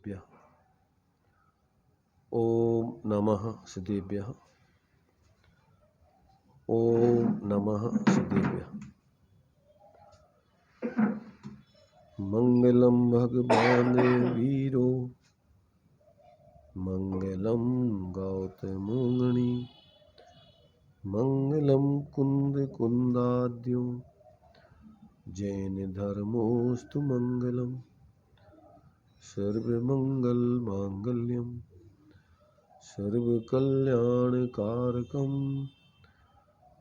सिद्धेभ्यः। ओम नमः सिद्धेभ्यः। ओम नमः सिद्धेभ्यः। मंगलम भगवान वीरो मंगलम गौतमोगणी मंगलम कुंद कुंदाद्यो जैन धर्मोस्तु मंगलम सर्वमंगल मांगल्यम सर्वकल्याणकारकम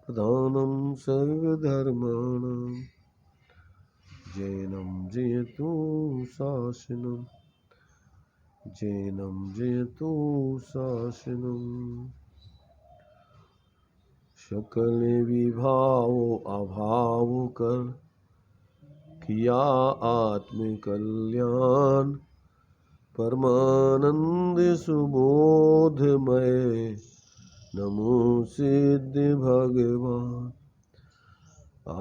प्रधानम सर्वधर्माणां जैनं जयतु शासनम जैनं जयतु शासनम। सकल विभाव अभाव कर किया आत्म कल्याण परमानंद सुबोधमय नमो सिद्ध भगवान।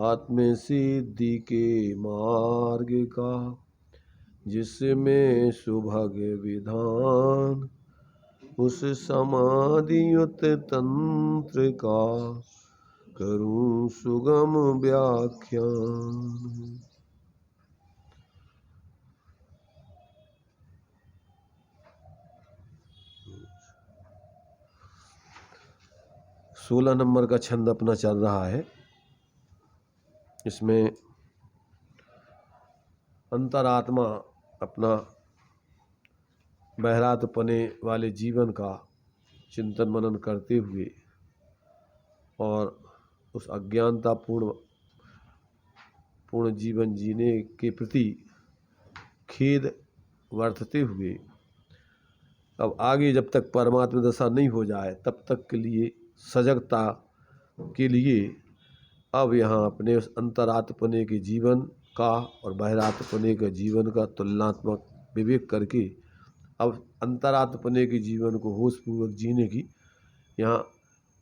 आत्म सिद्धि के मार्ग का जिसमें सुभग विधान उस समाधियुत तंत्र का करूं सुगम व्याख्यान। 16 नंबर का छंद अपना चल रहा है। इसमें अंतरात्मा अपना बहरातपने वाले जीवन का चिंतन मनन करते हुए और उस अज्ञानता पूर्ण जीवन जीने के प्रति खेद वर्तते हुए अब आगे जब तक परमात्मा दशा नहीं हो जाए तब तक के लिए सजगता के लिए अब यहाँ अपने उस अंतरात्मपने के जीवन का और बहिरात्मपने के जीवन का तुलनात्मक विवेक करके अब अंतरात्मपने के जीवन को होशपूर्वक जीने की यहाँ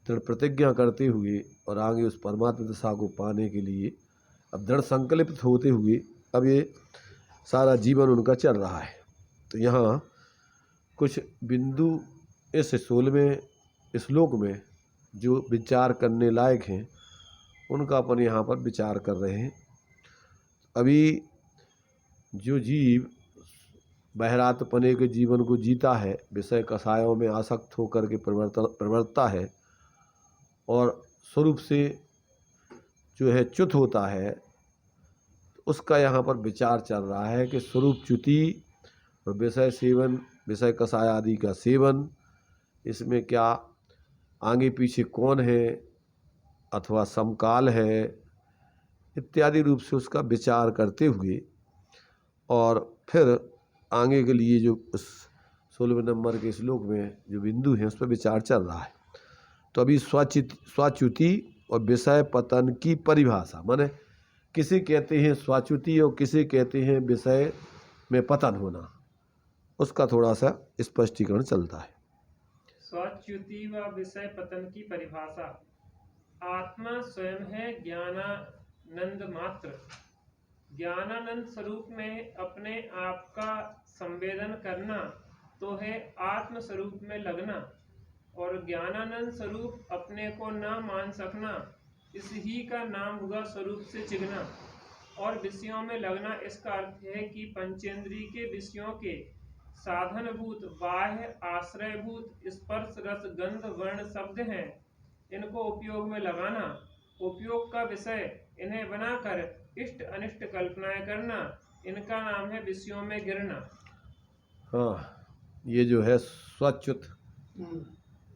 दृढ़ प्रतिज्ञा करते हुए और आगे उस परमात्मा दशा को पाने के लिए अब दृढ़ संकल्पित होते हुए अब ये सारा जीवन उनका चल रहा है। तो यहाँ कुछ बिंदु इस 16वें श्लोक में जो विचार करने लायक हैं उनका अपन यहाँ पर विचार कर रहे हैं। अभी जो जीव बहरातपने के जीवन को जीता है, विषय कषायों में आसक्त होकर के प्रवर्तता है और स्वरूप से जो है च्युत होता है, उसका यहाँ पर विचार चल रहा है कि स्वरूप च्युति और विषय सेवन, विषय कषाय आदि का सेवन, इसमें क्या आगे पीछे कौन है अथवा समकाल है इत्यादि रूप से उसका विचार करते हुए और फिर आगे के लिए जो उस 16वें नंबर के श्लोक में जो बिंदु हैं उस पर विचार चल रहा है। तो अभी स्वाच्युति और विषय पतन की परिभाषा, माने किसे कहते हैं स्वाच्युति और किसे कहते हैं विषय में पतन होना, उसका थोड़ा सा स्पष्टीकरण चलता है। स्वाच्युति व विषय पतन की परिभाषा। आत्मा स्वयं है ज्ञानानंद मात्र। ज्ञानानंद स्वरूप में अपने आप का संवेदन करना तो है आत्म स्वरूप में लगना, और ज्ञानानंद स्वरूप अपने को न मान सकना, इस ही का नाम हुआ स्वरूप से चिगना। और विषयों में लगना इसका अर्थ है कि पंचेंद्रिय के विषयों के साधनभूत बाह्य आश्रयभूत स्पर्श रस गंध वर्ण शब्द हैं, इनको उपयोग में लगाना, उपयोग का विषय इन्हें बनाकर इष्ट अनिष्ट कल्पनाएं करना, इनका नाम है विषयों में गिरना। हाँ, ये जो है स्वच्युत,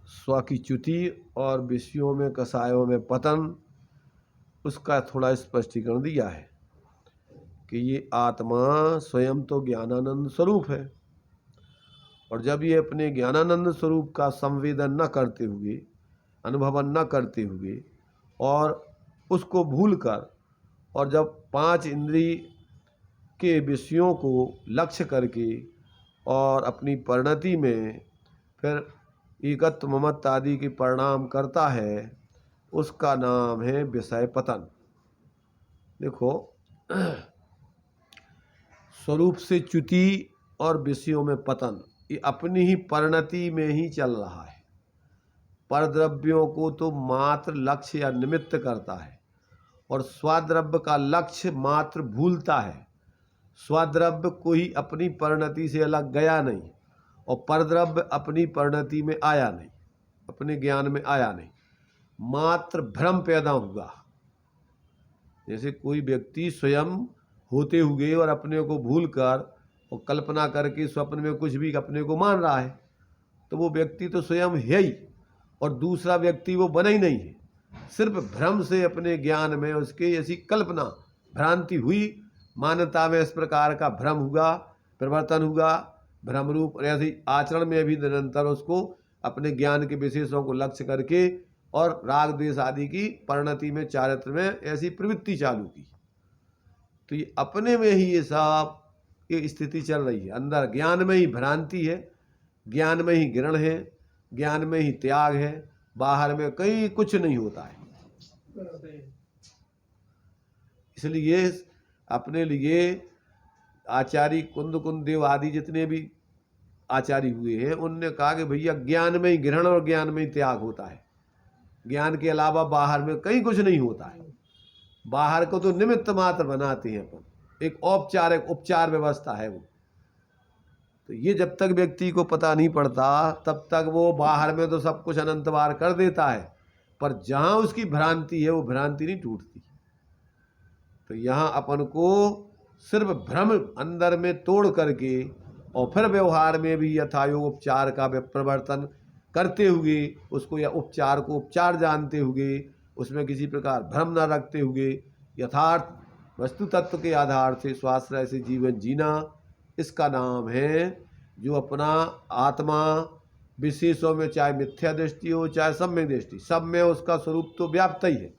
स्व की च्युति और विषयों में कषायों में पतन, उसका थोड़ा स्पष्टीकरण दिया है कि ये आत्मा स्वयं तो ज्ञानानंद स्वरूप है और जब ये अपने ज्ञानानंद स्वरूप का संवेदन न करते हुए, अनुभवन न करते हुए और उसको भूलकर और जब 5 इंद्रिय के विषयों को लक्ष्य करके और अपनी परिणति में फिर एकत्व ममत्व आदि के परिणाम करता है, उसका नाम है विषय पतन। देखो, स्वरूप से च्युति और विषयों में पतन, ये अपनी ही परिणति में ही चल रहा है। परद्रव्यों को तो मात्र लक्ष्य या निमित्त करता है और स्वाद्रव्य का लक्ष्य मात्र भूलता है। स्वाद्रव्य कोई अपनी परिणति से अलग गया नहीं और परद्रव्य अपनी परिणति में आया नहीं, अपने ज्ञान में आया नहीं, मात्र भ्रम पैदा हुआ। जैसे कोई व्यक्ति स्वयं होते हुए और अपने को भूलकर और कल्पना करके स्वप्न में कुछ भी अपने को मान रहा है, तो वो व्यक्ति तो स्वयं है ही और दूसरा व्यक्ति वो बना ही नहीं है। सिर्फ भ्रम से अपने ज्ञान में उसके ऐसी कल्पना भ्रांति हुई, मान्यता में इस प्रकार का भ्रम हुआ, परिवर्तन हुआ, भ्रम रूप, और ऐसे आचरण में भी निरंतर उसको अपने ज्ञान के विशेषों को लक्ष्य करके और राग द्वेष आदि की परिणति में, चारित्र में ऐसी प्रवृत्ति चालू की। तो ये अपने में ही ये सब ये स्थिति चल रही है। अंदर ज्ञान में ही भ्रांति है, ज्ञान में ही ग्रहण है, ज्ञान में ही त्याग है, बाहर में कहीं कुछ नहीं होता है। इसलिए अपने लिए आचार्य कुंद देव आदि जितने भी आचार्य हुए हैं, उनने कहा कि भैया ज्ञान में ही ग्रहण और ज्ञान में ही त्याग होता है, ज्ञान के अलावा बाहर में कहीं कुछ नहीं होता है। बाहर को तो निमित्त मात्र बनाते हैं अपन, एक औपचारिक उपचार व्यवस्था है वो। तो ये जब तक व्यक्ति को पता नहीं पड़ता तब तक वो बाहर में तो सब कुछ अनंत बार कर देता है, पर जहाँ उसकी भ्रांति है वो भ्रांति नहीं टूटती। तो यहाँ अपन को सिर्फ भ्रम अंदर में तोड़ करके और फिर व्यवहार में भी यथायोग उपचार का प्रवर्तन करते हुए, उसको या उपचार को उपचार जानते हुए, उसमें किसी प्रकार भ्रम न रखते हुए यथार्थ वस्तु तत्व के आधार से स्वाश्रय से जीवन जीना, इसका नाम है जो अपना आत्मा विशेषों में, चाहे मिथ्या दृष्टि हो चाहे सम्यक दृष्टि, सब में उसका स्वरूप तो व्याप्त ही है।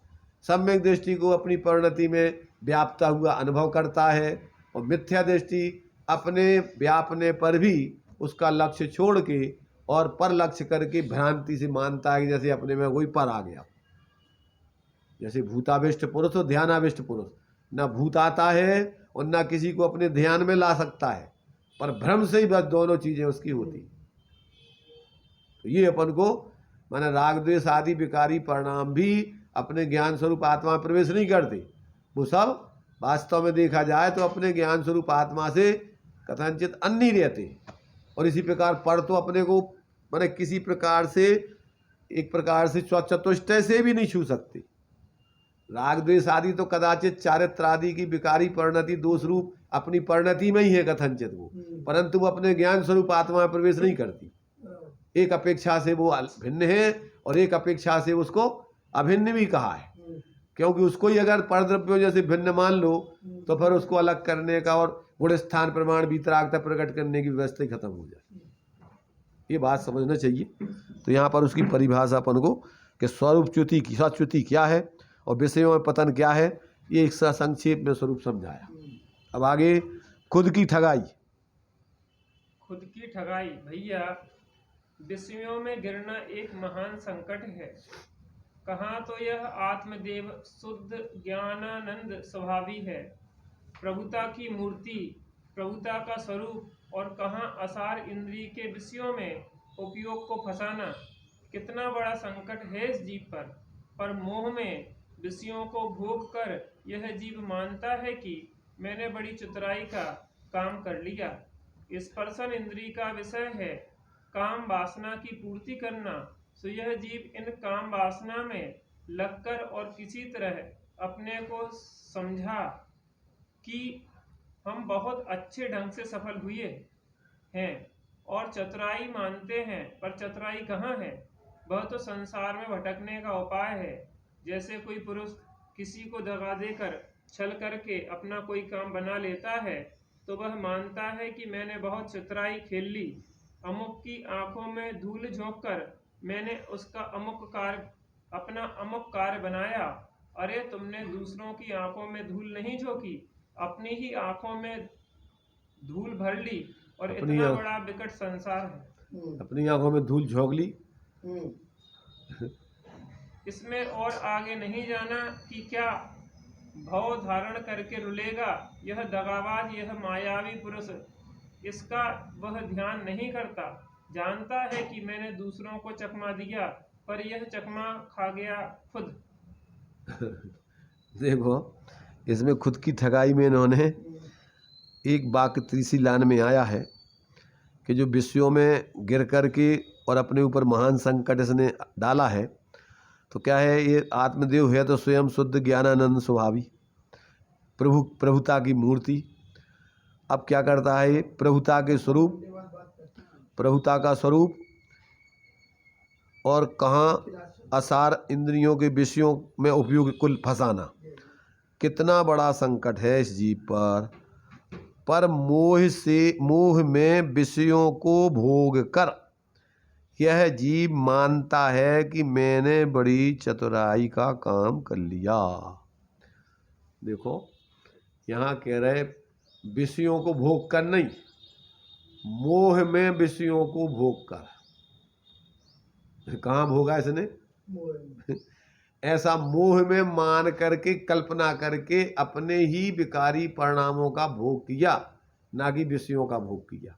सम्यक दृष्टि को अपनी परिणति में व्याप्ता हुआ अनुभव करता है और मिथ्या दृष्टि अपने व्यापने पर भी उसका लक्ष्य छोड़ के और पर लक्ष्य करके भ्रांति से मानता है कि जैसे अपने में कोई पर आ गया। जैसे भूताविष्ट पुरुष और ध्यानाविष्ट पुरुष, न भूत आता है और न किसी को अपने ध्यान में ला सकता है, पर भ्रम से ही बस दोनों चीजें उसकी होती। तो ये अपन को माने राग द्वेष आदि विकारी परिणाम भी अपने ज्ञान स्वरूप आत्मा में प्रवेश नहीं करते। वो सब वास्तव में देखा जाए तो अपने ज्ञान स्वरूप आत्मा से कथनचित अन्य रहते। और इसी प्रकार पर तो अपने को माने किसी प्रकार से, एक प्रकार से चतुष्टय से भी नहीं छू सकते। राग द्वेष आदि तो कदाचित चारित्र आदि की विकारी परिणति दोष रूप अपनी परिणति में ही है कथनचित वो, परंतु वो अपने ज्ञान स्वरूप आत्मा में प्रवेश नहीं करती। एक अपेक्षा से वो भिन्न है और एक अपेक्षा से उसको अभिन्न भी कहा है, क्योंकि उसको ही अगर परद्रव्यों जैसे भिन्न मान लो तो फिर उसको अलग करने का और गुण स्थान प्रमाण वीतरागता प्रकट करने की व्यवस्था ही खत्म हो जाए। ये बात समझना चाहिए। तो यहाँ पर उसकी परिभाषा अपन को कि स्वरूप च्युति की, सच्युति क्या है और विषयों में पतन क्या है, ये एक संक्षेप में स्वरूप समझाया। अब आगे खुद की ठगाई। खुद की ठगाई भैया, विषयों में गिरना एक महान संकट है। कहाँ तो यह आत्मदेव शुद्ध ज्ञानानंद स्वभावी है, प्रभुता की मूर्ति, प्रभुता का स्वरूप, और कहाँ असार इंद्रिय के विषयों में उपयोग को फंसाना। कितना बड़ा संकट है इस जीव पर मोह में विषयों को भोग कर यह जीव मानता है कि मैंने बड़ी चतुराई का काम कर लिया। स्पर्शन इंद्रिय का विषय है, काम वासना की पूर्ति करना। सो यह जीव इन काम वासना में लगकर और किसी तरह अपने को समझा कि हम बहुत अच्छे ढंग से सफल हुए हैं और चतुराई मानते हैं, पर चतुराई कहाँ है? वह तो संसार में भटकने का उपाय है। जैसे कोई पुरुष किसी को दगा देकर छल करके अपना कोई काम बना लेता है तो वह मानता है कि मैंने बहुत चतुराई खेल ली, अमुक की आंखों में धूल झोंककर मैंने उसका अपना अमुक कार्य बनाया। अरे तुमने दूसरों की आंखों में धूल नहीं झोंकी, अपनी ही आंखों में धूल भर ली, और इतना बड़ा विकट संसार है। अपनी आंखों में धूल झोंक ली। इसमें और आगे नहीं जाना कि क्या भव धारण करके रुलेगा यह दगाबाज, यह मायावी पुरुष इसका वह ध्यान नहीं करता। जानता है कि मैंने दूसरों को चकमा दिया, पर यह चकमा खा गया खुद। देखो, इसमें खुद की ठगाई में इन्होंने एक वाक्य तीसरी लाइन में आया है कि जो विषयों में गिर कर के और अपने ऊपर महान संकट इसने डाला है, तो क्या है, ये आत्मदेव है तो स्वयं शुद्ध ज्ञानानंद स्वभावी प्रभुता की मूर्ति। अब क्या करता है, ये प्रभुता के स्वरूप, प्रभुता का स्वरूप, और कहाँ असार इंद्रियों के विषयों में उपयोग कुल फंसाना। कितना बड़ा संकट है इस जीव पर मोह में विषयों को भोग कर यह जीव मानता है कि मैंने बड़ी चतुराई का काम कर लिया। देखो, यहाँ कह रहे विषयों को भोग कर नहीं, मोह में विषयों को भोग कर। कहाँ भोगा इसने? ऐसा मोह में मान करके, कल्पना करके अपने ही विकारी परिणामों का भोग किया, ना कि विषयों का भोग किया।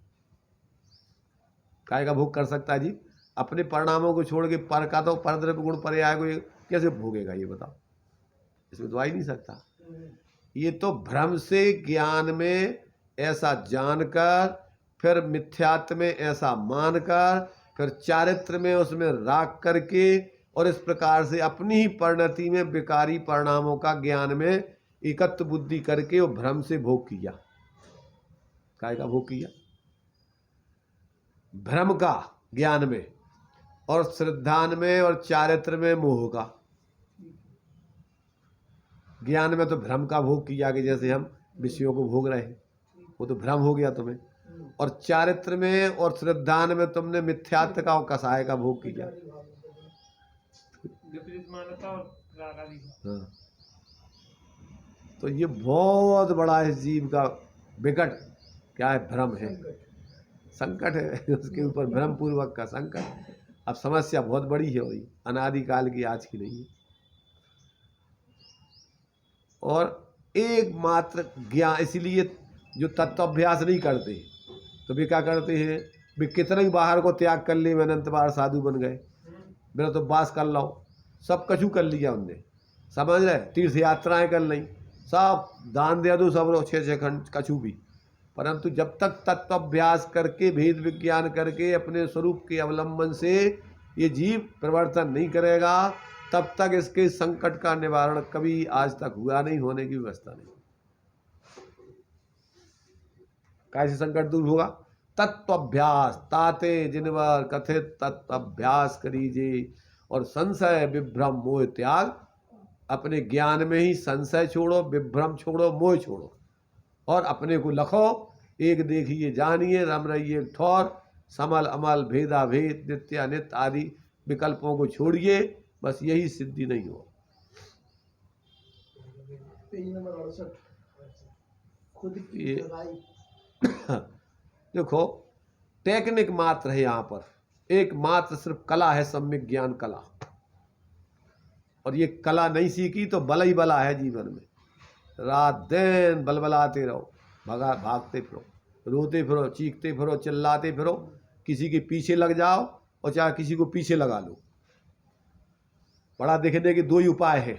काय का भोग कर सकता है जी? अपने परिणामों को छोड़ के पर का, तो परद्रव्य गुण पर्याय को कैसे भोगेगा ये बताओ? इसमें तो आ ही नहीं सकता। ये तो भ्रम से ज्ञान में ऐसा जानकर, फिर मिथ्यात्व में ऐसा मानकर, फिर चारित्र में उसमें राख करके, और इस प्रकार से अपनी ही परिणति में विकारी परिणामों का ज्ञान में एकत्व बुद्धि करके वो भ्रम से भोग किया। काय का भोग किया? भ्रम का ज्ञान में, और श्रद्धान में, और चारित्र में मोह का। ज्ञान में तो भ्रम का भोग किया कि जैसे हम विषयों को भोग रहे हैं, वो तो भ्रम हो गया तुम्हें। और चारित्र में और श्रद्धान में तुमने मिथ्यात्व का और कसाय का भोग किया। विपरीत मान्यता और रागादि। हाँ, तो ये बहुत बड़ा इस जीव का विकट क्या है? भ्रम है, संकट है उसके ऊपर, भ्रम पूर्वक का संकट। अब समस्या बहुत बड़ी है, और अनादिकाल की, आज की नहीं है। और एकमात्र ज्ञान, इसीलिए जो तत्वाभ्यास नहीं करते तो वे क्या करते हैं, वे कितना ही बाहर को त्याग कर ले, अनंत बार साधु बन गए, मेरा तो बास कर लो, सब कछु कर लिया उनने, समझ रहे, तीर्थ यात्राएं कर ली, सब दान दे दो, सब 6 खंड कछु भी, परंतु जब तक तत्वाभ्यास करके, भेद विज्ञान करके, अपने स्वरूप के अवलंबन से ये जीव परिवर्तन नहीं करेगा, तब तक इसके संकट का निवारण कभी आज तक हुआ नहीं, होने की व्यवस्था नहीं। कैसे संकट दूर होगा? तत्वाभ्यास, ताते जिनवर कथित तत्वाभ्यास करीजे, और संशय विभ्रम मोह त्याग। अपने ज्ञान में ही संशय छोड़ो, विभ्रम छोड़ो, मोह छोड़ो, और अपने को लखो, एक देखिए जानिए, रम रहिए ठौर, समल अमल भेदा भेद, नित्य अनित्य आदि विकल्पों को छोड़िए, बस यही सिद्धि नहीं हो। खुद की ये ठगाई। देखो, टेक्निक मात्र है यहाँ पर, एक मात्र सिर्फ कला है, सम्यक ज्ञान कला। और ये कला नहीं सीखी तो बला ही बला है जीवन में। रात दिन बलबलाते रहो, भागते फिरो, रोते फिरो, चीखते फिरो, चिल्लाते फिरो, किसी के पीछे लग जाओ, और चाहे किसी को पीछे लगा लो। बड़ा दिखने के 2 ही उपाय है,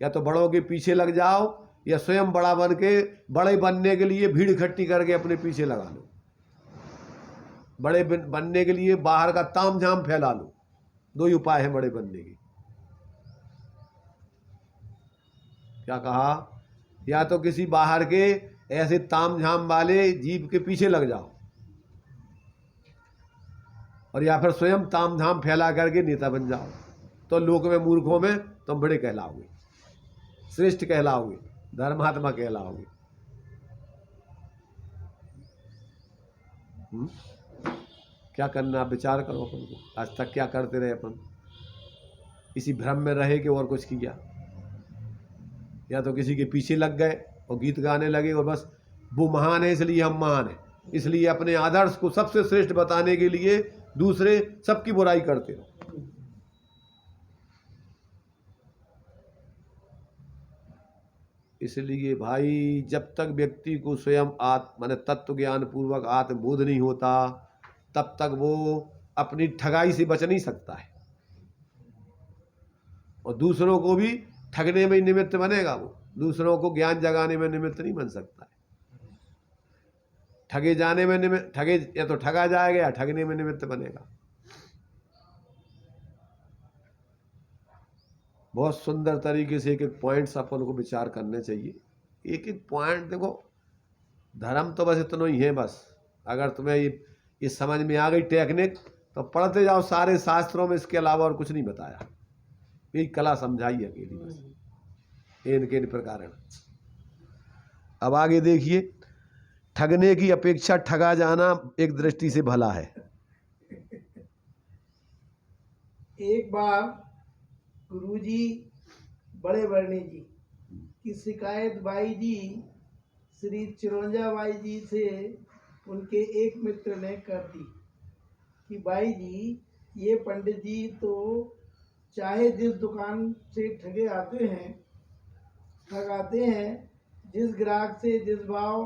या तो बड़ों के पीछे लग जाओ, या स्वयं बड़ा बन के, बड़े बनने के लिए भीड़ इकट्ठी करके अपने पीछे लगा लो। बड़े बनने के लिए बाहर का ताम झाम फैला लो। 2 ही उपाय है बड़े बनने के। क्या कहा? या तो किसी बाहर के ऐसे ताम झाम वाले जीव के पीछे लग जाओ, और या फिर स्वयं ताम झाम फैला करके नेता बन जाओ, तो लोक में मूर्खों में तुम बड़े कहलाओगे, श्रेष्ठ कहलाओगे, धर्मात्मा कहलाओगे। क्या करना, विचार करो अपन को। आज तक क्या करते रहे अपन? इसी भ्रम में रहे कि और कुछ किया, या तो किसी के पीछे लग गए और गीत गाने लगे, और बस वो महान है इसलिए हम महान हैं, इसलिए अपने आदर्श को सबसे श्रेष्ठ बताने के लिए दूसरे सबकी बुराई करते रहो। इसलिए भाई जब तक व्यक्ति को स्वयं माने तत्व ज्ञान पूर्वक आत्मबोध नहीं होता तब तक वो अपनी ठगाई से बच नहीं सकता है, और दूसरों को भी ठगने में निमित्त बनेगा। वो दूसरों को ज्ञान जगाने में निमित्त नहीं बन सकता है। ठगे जाने में निमित्त, ठगे या तो ठगा जाएगा या ठगने में निमित्त बनेगा। बहुत सुंदर तरीके से एक एक पॉइंट्स अपन को विचार करने चाहिए। एक एक पॉइंट देखो, धर्म तो बस इतना ही है। बस अगर तुम्हें ये समझ में आ गई टेक्निक तो पढ़ते जाओ सारे शास्त्रों में, इसके अलावा और कुछ नहीं बताया। यही कला समझाई अकेली बस इनके प्रकार। अब आगे देखिए, ठगने की अपेक्षा ठगा जाना एक दृष्टि से भला है। एक बार गुरुजी बड़े बरनी जी की शिकायत बाई जी श्री चिरौंजा बाई जी से उनके एक मित्र ने कर दी कि बाई जी, ये पंडित जी तो चाहे जिस दुकान से ठगे आते हैं, ठगाते हैं, जिस ग्राहक से जिस भाव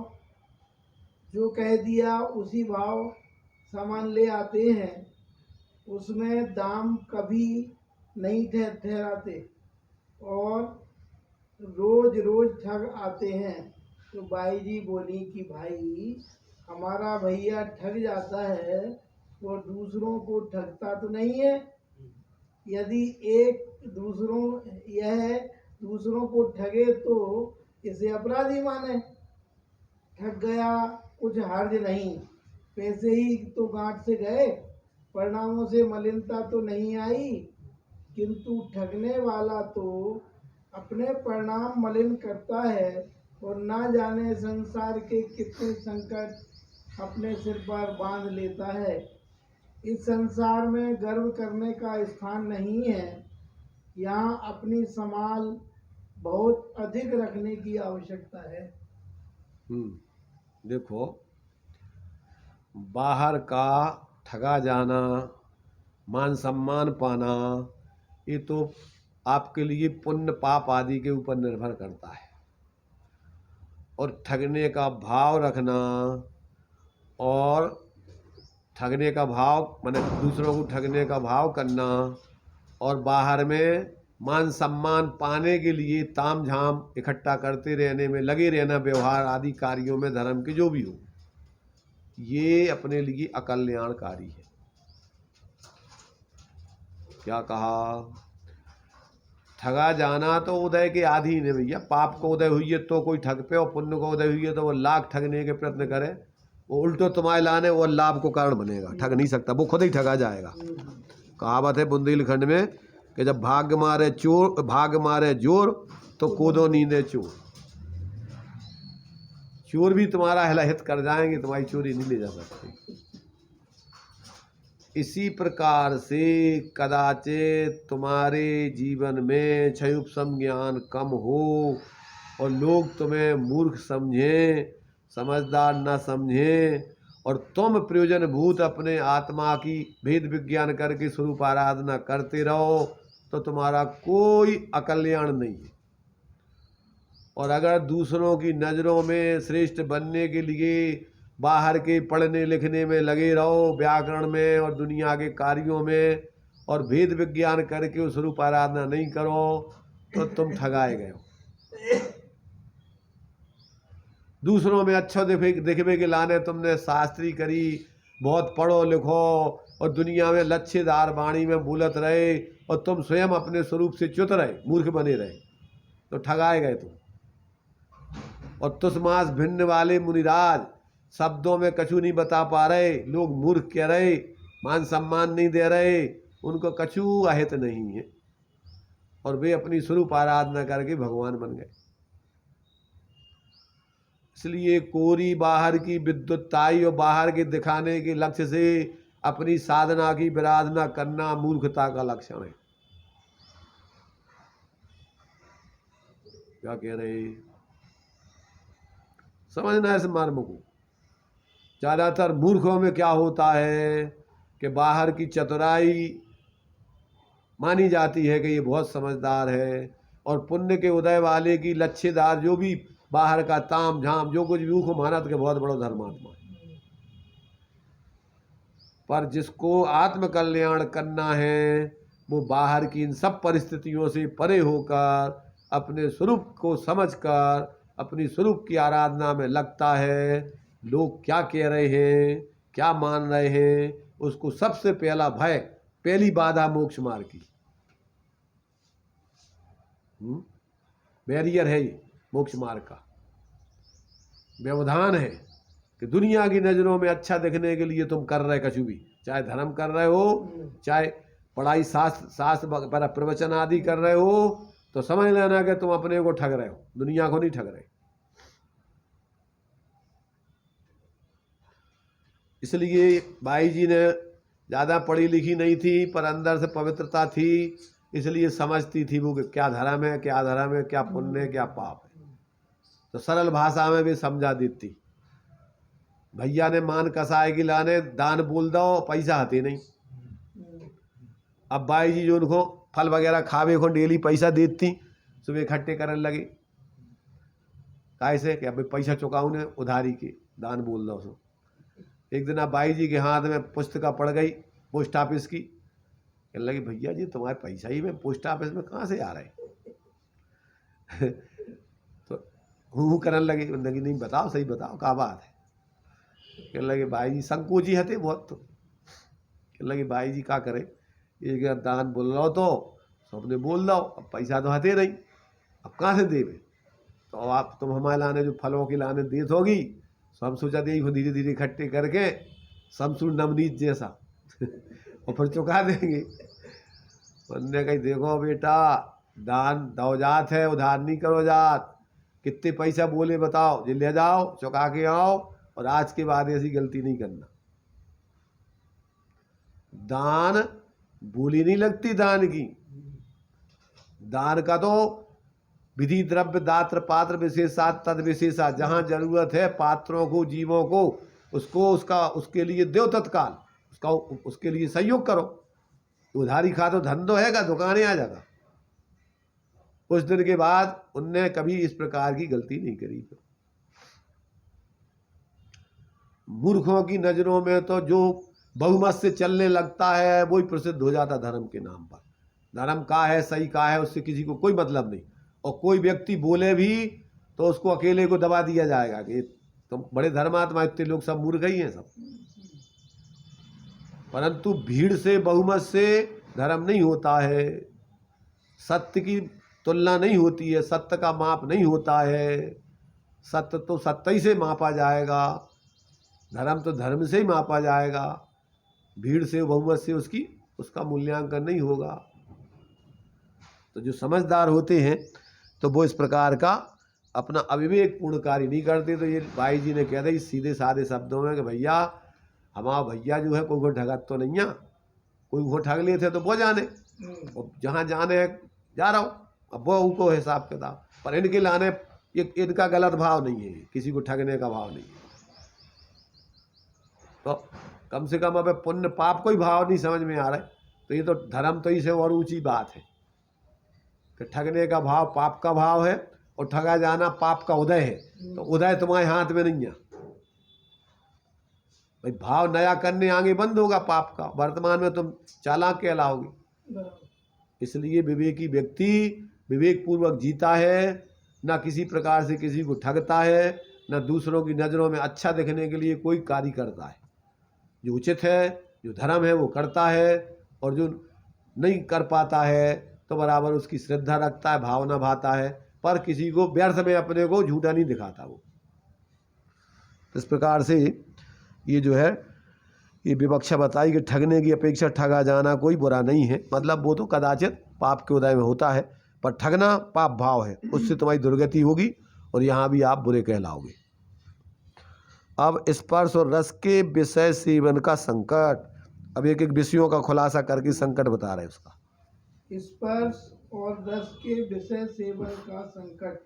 जो कह दिया उसी भाव सामान ले आते हैं, उसमें दाम कभी नहीं ठहराते और रोज रोज ठग आते हैं। तो बाई जी बोली कि भाई, हमारा भैया ठग जाता है वो दूसरों को ठगता तो नहीं है। यदि यह दूसरों को ठगे तो इसे अपराधी माने। ठग गया, कुछ हर्ज नहीं, पैसे ही तो गांठ से गए, परिणामों से मलिनता तो नहीं आई, किंतु ठगने वाला तो अपने परिणाम मलिन करता है और ना जाने संसार के कितने संकट अपने सिर पर बांध लेता है। इस संसार में गर्व करने का स्थान नहीं है। यहाँ अपनी संभाल बहुत अधिक रखने की आवश्यकता है। देखो, बाहर का ठगा जाना, मान सम्मान पाना, ये तो आपके लिए पुण्य पाप आदि के ऊपर निर्भर करता है। और ठगने का भाव रखना और ठगने का भाव माने दूसरों को ठगने का भाव करना और बाहर में मान सम्मान पाने के लिए ताम झाम इकट्ठा करते रहने में लगे रहना, व्यवहार आदि कार्यों में धर्म के जो भी हो, ये अपने लिए अकल्याणकारी है। क्या कहा? ठगा जाना तो उदय के अधीन है भैया। पाप को उदय हुई है तो कोई ठग पे, और पुण्य को उदय हुई है तो वो लाख ठगने के प्रयत्न करे, वो उल्टो तुम्हारे लाने वो लाभ को कारण बनेगा, ठग नहीं सकता, वो खुद ही ठगा जाएगा। कहावत है बुंदेलखंड में कि जब भाग मारे जोर तो कूदो नींदे चोर। चोर भी तुम्हारा हित कर जाएंगे, तुम्हारी चोरी नहीं ले जा सकते। इसी प्रकार से कदाचित तुम्हारे जीवन में क्षयुपम ज्ञान कम हो और लोग तुम्हें मूर्ख समझें, समझदार न समझें, और तुम प्रयोजनभूत अपने आत्मा की भेद विज्ञान करके स्वरूप आराधना करते रहो, तो तुम्हारा कोई अकल्याण नहीं है। और अगर दूसरों की नज़रों में श्रेष्ठ बनने के लिए बाहर के पढ़ने लिखने में लगे रहो, व्याकरण में और दुनिया के कार्यों में, और भेद विज्ञान करके उस स्वरूप आराधना नहीं करो, तो तुम ठगाए गए हो। दूसरों में अच्छा दिखवे के लाने तुमने शास्त्री करी, बहुत पढ़ो लिखो और दुनिया में लच्छेदार वाणी में बोलत रहे, और तुम स्वयं अपने स्वरूप से च्युत रहे, मूर्ख बने रहे, तो ठगाए गए तुम। और तुसमास भिन्न वाले मुनिराज शब्दों में कछु नहीं बता पा रहे, लोग मूर्ख कह रहे, मान सम्मान नहीं दे रहे, उनको कछु अहित नहीं है, और वे अपनी स्वरूप आराधना करके भगवान बन गए। इसलिए कोरी बाहर की विद्युताई और बाहर के दिखाने के लक्ष्य से अपनी साधना की विराधना करना मूर्खता का लक्षण है। क्या कह रहे, समझना इस मर्म को। ज़्यादातर मूर्खों में क्या होता है कि बाहर की चतुराई मानी जाती है कि ये बहुत समझदार है, और पुण्य के उदय वाले की लच्छेदार जो भी बाहर का ताम झाम जो कुछ भी उसको मानत के बहुत बड़ा धर्मात्मा है। पर जिसको आत्म कल्याण करना है वो बाहर की इन सब परिस्थितियों से परे होकर अपने स्वरूप को समझकर अपनी स्वरूप की आराधना में लगता है। लोग क्या कह रहे हैं, क्या मान रहे हैं, उसको सबसे पहला भय, पहली बाधा मोक्ष मार्ग की बैरियर है ये मोक्ष मार्ग का व्यवधान है कि दुनिया की नज़रों में अच्छा दिखने के लिए तुम कर रहे कुछ भी, चाहे धर्म कर रहे हो, चाहे पढ़ाई शास्त्र पर प्रवचन आदि कर रहे हो, तो समझ लेना कि तुम अपने को ठग रहे हो, दुनिया को नहीं ठग रहे। इसलिए बाई जी ने ज़्यादा पढ़ी लिखी नहीं थी पर अंदर से पवित्रता थी, इसलिए समझती थी वो कि क्या धर्म है, क्या अधर्म है, क्या पुण्य है, क्या पाप है, तो सरल भाषा में भी समझा देती। भैया ने मान कसाए की लाने दान बोल दो, पैसा आते नहीं। अब बाई जी जो उनको फल वगैरह खावे को डेली पैसा देती, सुबह इकट्ठे करने लगे। कैसे कि अब पैसा चुकाऊ ने उधारी के दान बोल दो सो। एक दिन अब बाई जी के हाथ में पुस्तिका पड़ गई पोस्ट ऑफिस की, कहने लगे भैया जी तुम्हारे पैसा ही में पोस्ट ऑफिस में कहाँ से आ रहे तो हूँ करने लगे, नहीं बताओ सही बताओ क्या बात है। कहने लगे भाई जी संकोची हते बहुत, तो कहने लगे भाई जी क्या करे, एक दान बोल रहा हो तो सबने बोल दो, अब पैसा तो हते नहीं, अब कहाँ से देवे, तो आप तुम हमारे लाने जो फलों की लाने देत होगी, तो हम सोचा दे धीरे धीरे इकट्ठे करके समसूर नवनीत जैसा और फिर चुका देंगे। उनने कही देखो बेटा दान दो जात है, उधार नहीं करो जात, कितने पैसा बोले बताओ, जे ले जाओ चुका के आओ, और आज के बाद ऐसी गलती नहीं करना। दान बोली नहीं लगती दान की, दान का तो विधि द्रव्य दात्र पात्र विशेषा तद विशेषा, जहाँ जरूरत है पात्रों को जीवों को उसको उसके लिए दो तत्काल, उसके लिए सहयोग करो। उधारी खा तो धंधो हैगा, दुकानें आ जाएगा। कुछ दिन के बाद उनने कभी इस प्रकार की गलती नहीं करी। मूर्खों की नजरों में तो जो बहुमत से चलने लगता है वही प्रसिद्ध हो जाता धर्म के नाम पर। धर्म का है सही का है उससे किसी को कोई मतलब नहीं, और कोई व्यक्ति बोले भी तो उसको अकेले को दबा दिया जाएगा कि तुम बड़े धर्मात्मा, इतने लोग सब मूर्ख ही हैं सब। परंतु भीड़ से बहुमत से धर्म नहीं होता है, सत्य की तुलना नहीं होती है, सत्य का माप नहीं होता है। सत्य तो सत्य ही से मापा जाएगा, धर्म तो धर्म से ही मापा जाएगा, भीड़ से बहुमत से उसका मूल्यांकन नहीं होगा। तो जो समझदार होते हैं तो वो इस प्रकार का अपना अविवेक पूर्ण कार्य नहीं करते। तो ये भाई जी ने कह दिया सीधे साधे शब्दों में कि भैया हमारा भैया जो है कोई को ठगत तो नहीं है, कोई को ठग लिए थे तो वो जाने, और जहाँ जाने जा रहा हूँ, अब वो उनको हिसाब किताब, पर इनके लाने इनका गलत भाव नहीं है, किसी को ठगने का भाव नहीं है। तो कम से कम अब पुण्य पाप कोई भाव नहीं समझ में आ रहा है, तो ये तो धर्म तो इसे और ऊंची बात है कि ठगने का भाव पाप का भाव है और ठगा जाना पाप का उदय है। तो उदय तुम्हारे हाथ में नहीं है भाई, भाव नया करने आगे बंद होगा पाप का, वर्तमान में तुम चालाक कहलाओगे। इसलिए विवेकी व्यक्ति विवेक पूर्वक जीता है, ना किसी प्रकार से किसी को ठगता है, ना दूसरों की नज़रों में अच्छा दिखने के लिए कोई कार्य करता है। जो उचित है, जो धर्म है वो करता है, और जो नहीं कर पाता है तो बराबर उसकी श्रद्धा रखता है, भावना भाता है, पर किसी को व्यर्थ में अपने को झूठा नहीं दिखाता वो। इस प्रकार से ये जो है ये विवक्षा बताई कि ठगने की अपेक्षा ठगा जाना कोई बुरा नहीं है, मतलब वो तो कदाचित पाप के उदय में होता है, पर ठगना पाप भाव है, उससे तुम्हारी दुर्गति होगी और यहाँ भी आप बुरे कहलाओगे। अब स्पर्श और रस के विषय सेवन का संकट, अब एक एक विषयों का खुलासा करके संकट बता रहे हैं उसका। स्पर्श और रस के विषय सेवन का संकट।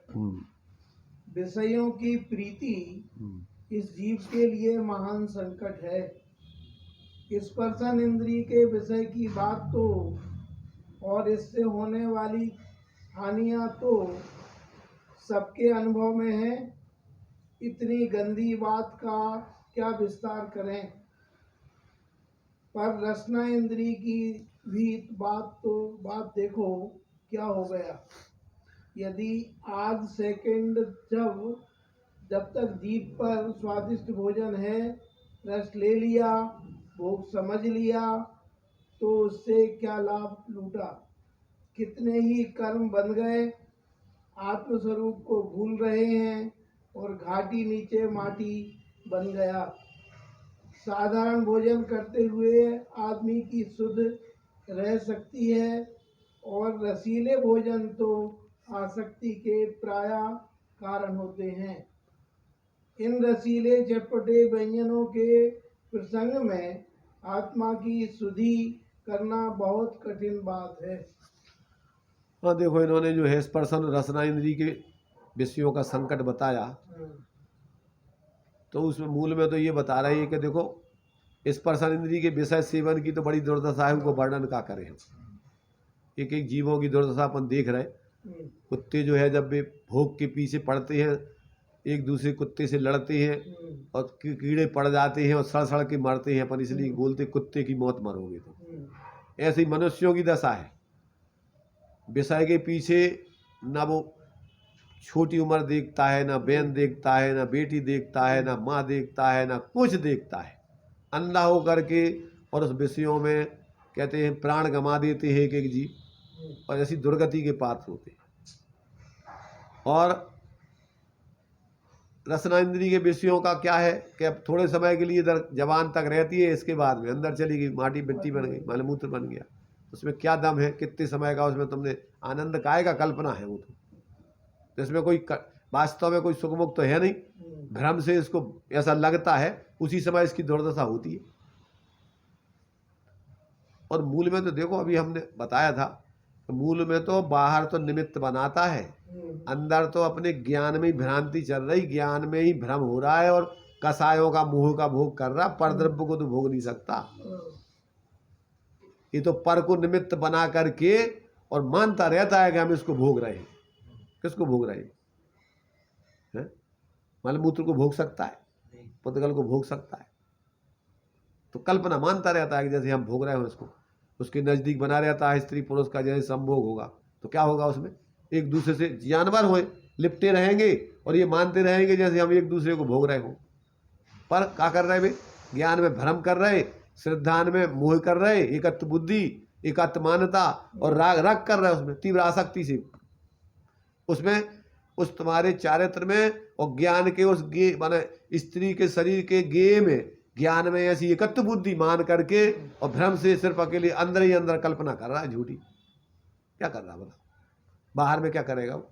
विषयों की प्रीति इस जीव के लिए महान संकट है। स्पर्शन इंद्रिय के विषय की बात तो और इससे होने वाली हानियां तो सबके अनुभव में है। इतनी गंदी बात का क्या विस्तार करें, पर रसना इंद्री की भी बात देखो क्या हो गया। यदि आज सेकंड जब तक जीभ पर स्वादिष्ट भोजन है, रस ले लिया, भोग समझ लिया, तो उससे क्या लाभ लूटा। कितने ही कर्म बन गए, आत्मस्वरूप को भूल रहे हैं और घाटी नीचे माटी बन गया। साधारण भोजन करते हुए आदमी की सुध रह सकती है, और रसीले भोजन तो आसक्ति के प्राय कारण होते हैं। इन रसीले चटपटे व्यंजनों के प्रसंग में आत्मा की शुद्धि करना बहुत कठिन बात है। हाँ देखो, इन्होंने जो है स्पर्शन रसना इंद्री के विषयों का संकट बताया, तो उसमें मूल में तो ये बता रही है कि देखो स्पर्शन इंद्री के विषय सेवन की तो बड़ी दुर्दशा है, उनको वर्णन का करें हम। एक एक जीवों की दुर्दशा अपन देख रहे हैं। कुत्ते जो है जब वे भोग के पीछे पड़ते हैं, एक दूसरे कुत्ते से लड़ते हैं और कीड़े पड़ जाते हैं और सड़ सड़ के मरते हैं, अपन इसलिए बोलते कुत्ते की मौत मरोगे। तो ऐसे ही मनुष्यों की दशा है, विषय के पीछे ना वो छोटी उम्र देखता है, ना बहन देखता है, ना बेटी देखता है, ना माँ देखता है, ना कुछ देखता है, अंधा हो करके, और उस विषयों में कहते हैं प्राण गंवा देते हैं एक एक जीव, और ऐसी दुर्गति के पात्र होते हैं। और रसना इंद्री के विषयों का क्या है कि अब थोड़े समय के लिए इधर जवान तक रहती है, इसके बाद में अंदर चली गई, माटी मिट्टी बन गई, मलमूत्र बन गया। उसमें क्या दम है, कितने समय का उसमें तुमने आनंद काय का कल्पना है। वो तो इसमें कोई वास्तव में कोई सुखमुख तो है नहीं, भ्रम से इसको ऐसा लगता है, उसी समय इसकी दुर्दशा होती है। और मूल में तो देखो अभी हमने बताया था, मूल में तो बाहर तो निमित्त बनाता है, अंदर तो अपने ज्ञान में ही भ्रांति चल रही, ज्ञान में ही भ्रम हो रहा है, और कसायों का मोह का भोग कर रहा, पर द्रव्य को तो भोग नहीं सकता। ये तो पर को निमित्त बना करके और मानता रहता है कि हम इसको भोग रहे हैं। किसको भोग रहे हैं? मलमूत्र को भोग सकता है, पुद्गल को भोग सकता है, तो कल्पना मानता रहता है कि जैसे हम भोग रहे हो इसको, उसके नजदीक बना रहता है स्त्री पुरुष का जैसे संभोग होगा, तो क्या होगा उसमें एक दूसरे से जानवर हुए लिपटे रहेंगे और ये मानते रहेंगे जैसे हम एक दूसरे को भोग रहे हो। पर क्या कर रहे वे? ज्ञान में भ्रम कर रहे, श्रद्धान में मोह कर रहे, एकत्व बुद्धि, एकत्व मान्यता और राग कर रहे, उसमें तीव्र आसक्ति से, उसमें उस तुम्हारे चारित्र में और ज्ञान के उस माने स्त्री के शरीर के गेय में, ज्ञान में ऐसी एकत्व बुद्धि मान करके और भ्रम से सिर्फ अकेले अंदर ही अंदर कल्पना कर रहा है झूठी। क्या कर रहा है बताओ? बाहर में क्या करेगा वो?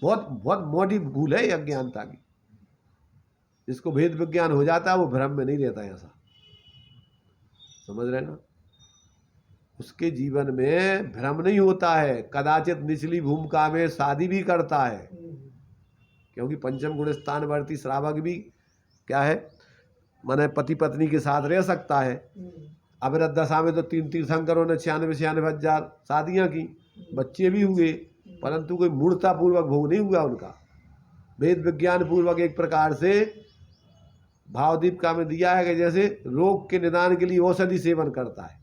बहुत बहुत मोटी भूल है अज्ञानता की। जिसको भेद विज्ञान हो जाता है वो भ्रम में नहीं रहता है, ऐसा समझ रहे ना? उसके जीवन में भ्रम नहीं होता है, कदाचित निचली भूमिका में शादी भी करता है, क्योंकि पंचम गुण स्थानवर्ती श्रावक भी क्या है, माने पति पत्नी के साथ रह सकता है। अविरत दशा में तो 3 तीर्थंकरों ने 96,000 शादियां की, बच्चे भी हुए, परंतु कोई मूर्ता पूर्वक भोग नहीं हुआ उनका। वेद विज्ञान पूर्वक एक प्रकार से भावदीपिका में दिया है कि जैसे रोग के निदान के लिए औषधि सेवन करता है,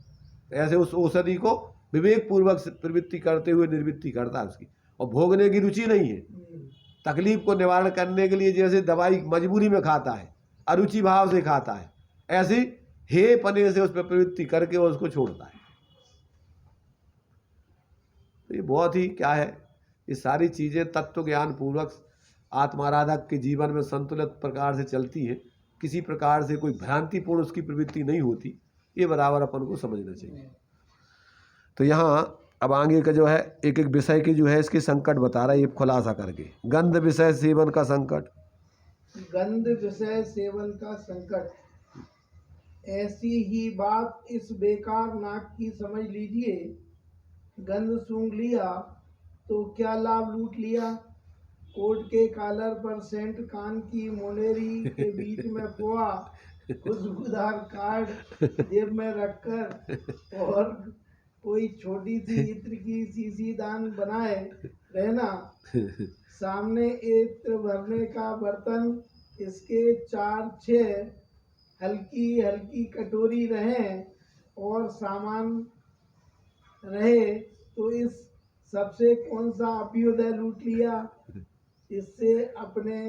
ऐसे उस औषधि को विवेक पूर्वक प्रवृत्ति करते हुए निर्वृत्ति करता है उसकी, और भोगने की रुचि नहीं है। तकलीफ को निवारण करने के लिए जैसे दवाई मजबूरी में खाता है, अरुचि भाव से खाता है, ऐसे हे पने से उस पर प्रवृत्ति करके वो उसको छोड़ता है। तो ये बहुत ही क्या है, ये सारी चीज़ें तत्व ज्ञान पूर्वक आत्माराधक के जीवन में संतुलित प्रकार से चलती हैं, किसी प्रकार से कोई भ्रांतिपूर्ण उसकी प्रवृत्ति नहीं होती। ये बराबर अपन को समझना चाहिए। तो यहाँ अब आगे का जो है एक एक विषय की जो है इसके संकट बता रहा है, ये खुलासा करके। गंध विषय सेवन का संकट। गंध विषय सेवन का संकट, ऐसी ही बात इस बेकार नाक की समझ लीजिए। गंध सूंघ लिया तो क्या लाभ लूट लिया। कोट के कॉलर पर सेंट, कान की मोनेरी के बीच में पोआ, खुशबूदार कार्ड जेब में रखकर और कोई छोटी सी इत्र की शीशी दान बनाए रहना, सामने इत्र भरने का बर्तन, इसके 4-6 हल्की हल्की कटोरी रहें और सामान रहे, तो इस सबसे कौन सा अभ्युदय लूट लिया, इससे अपने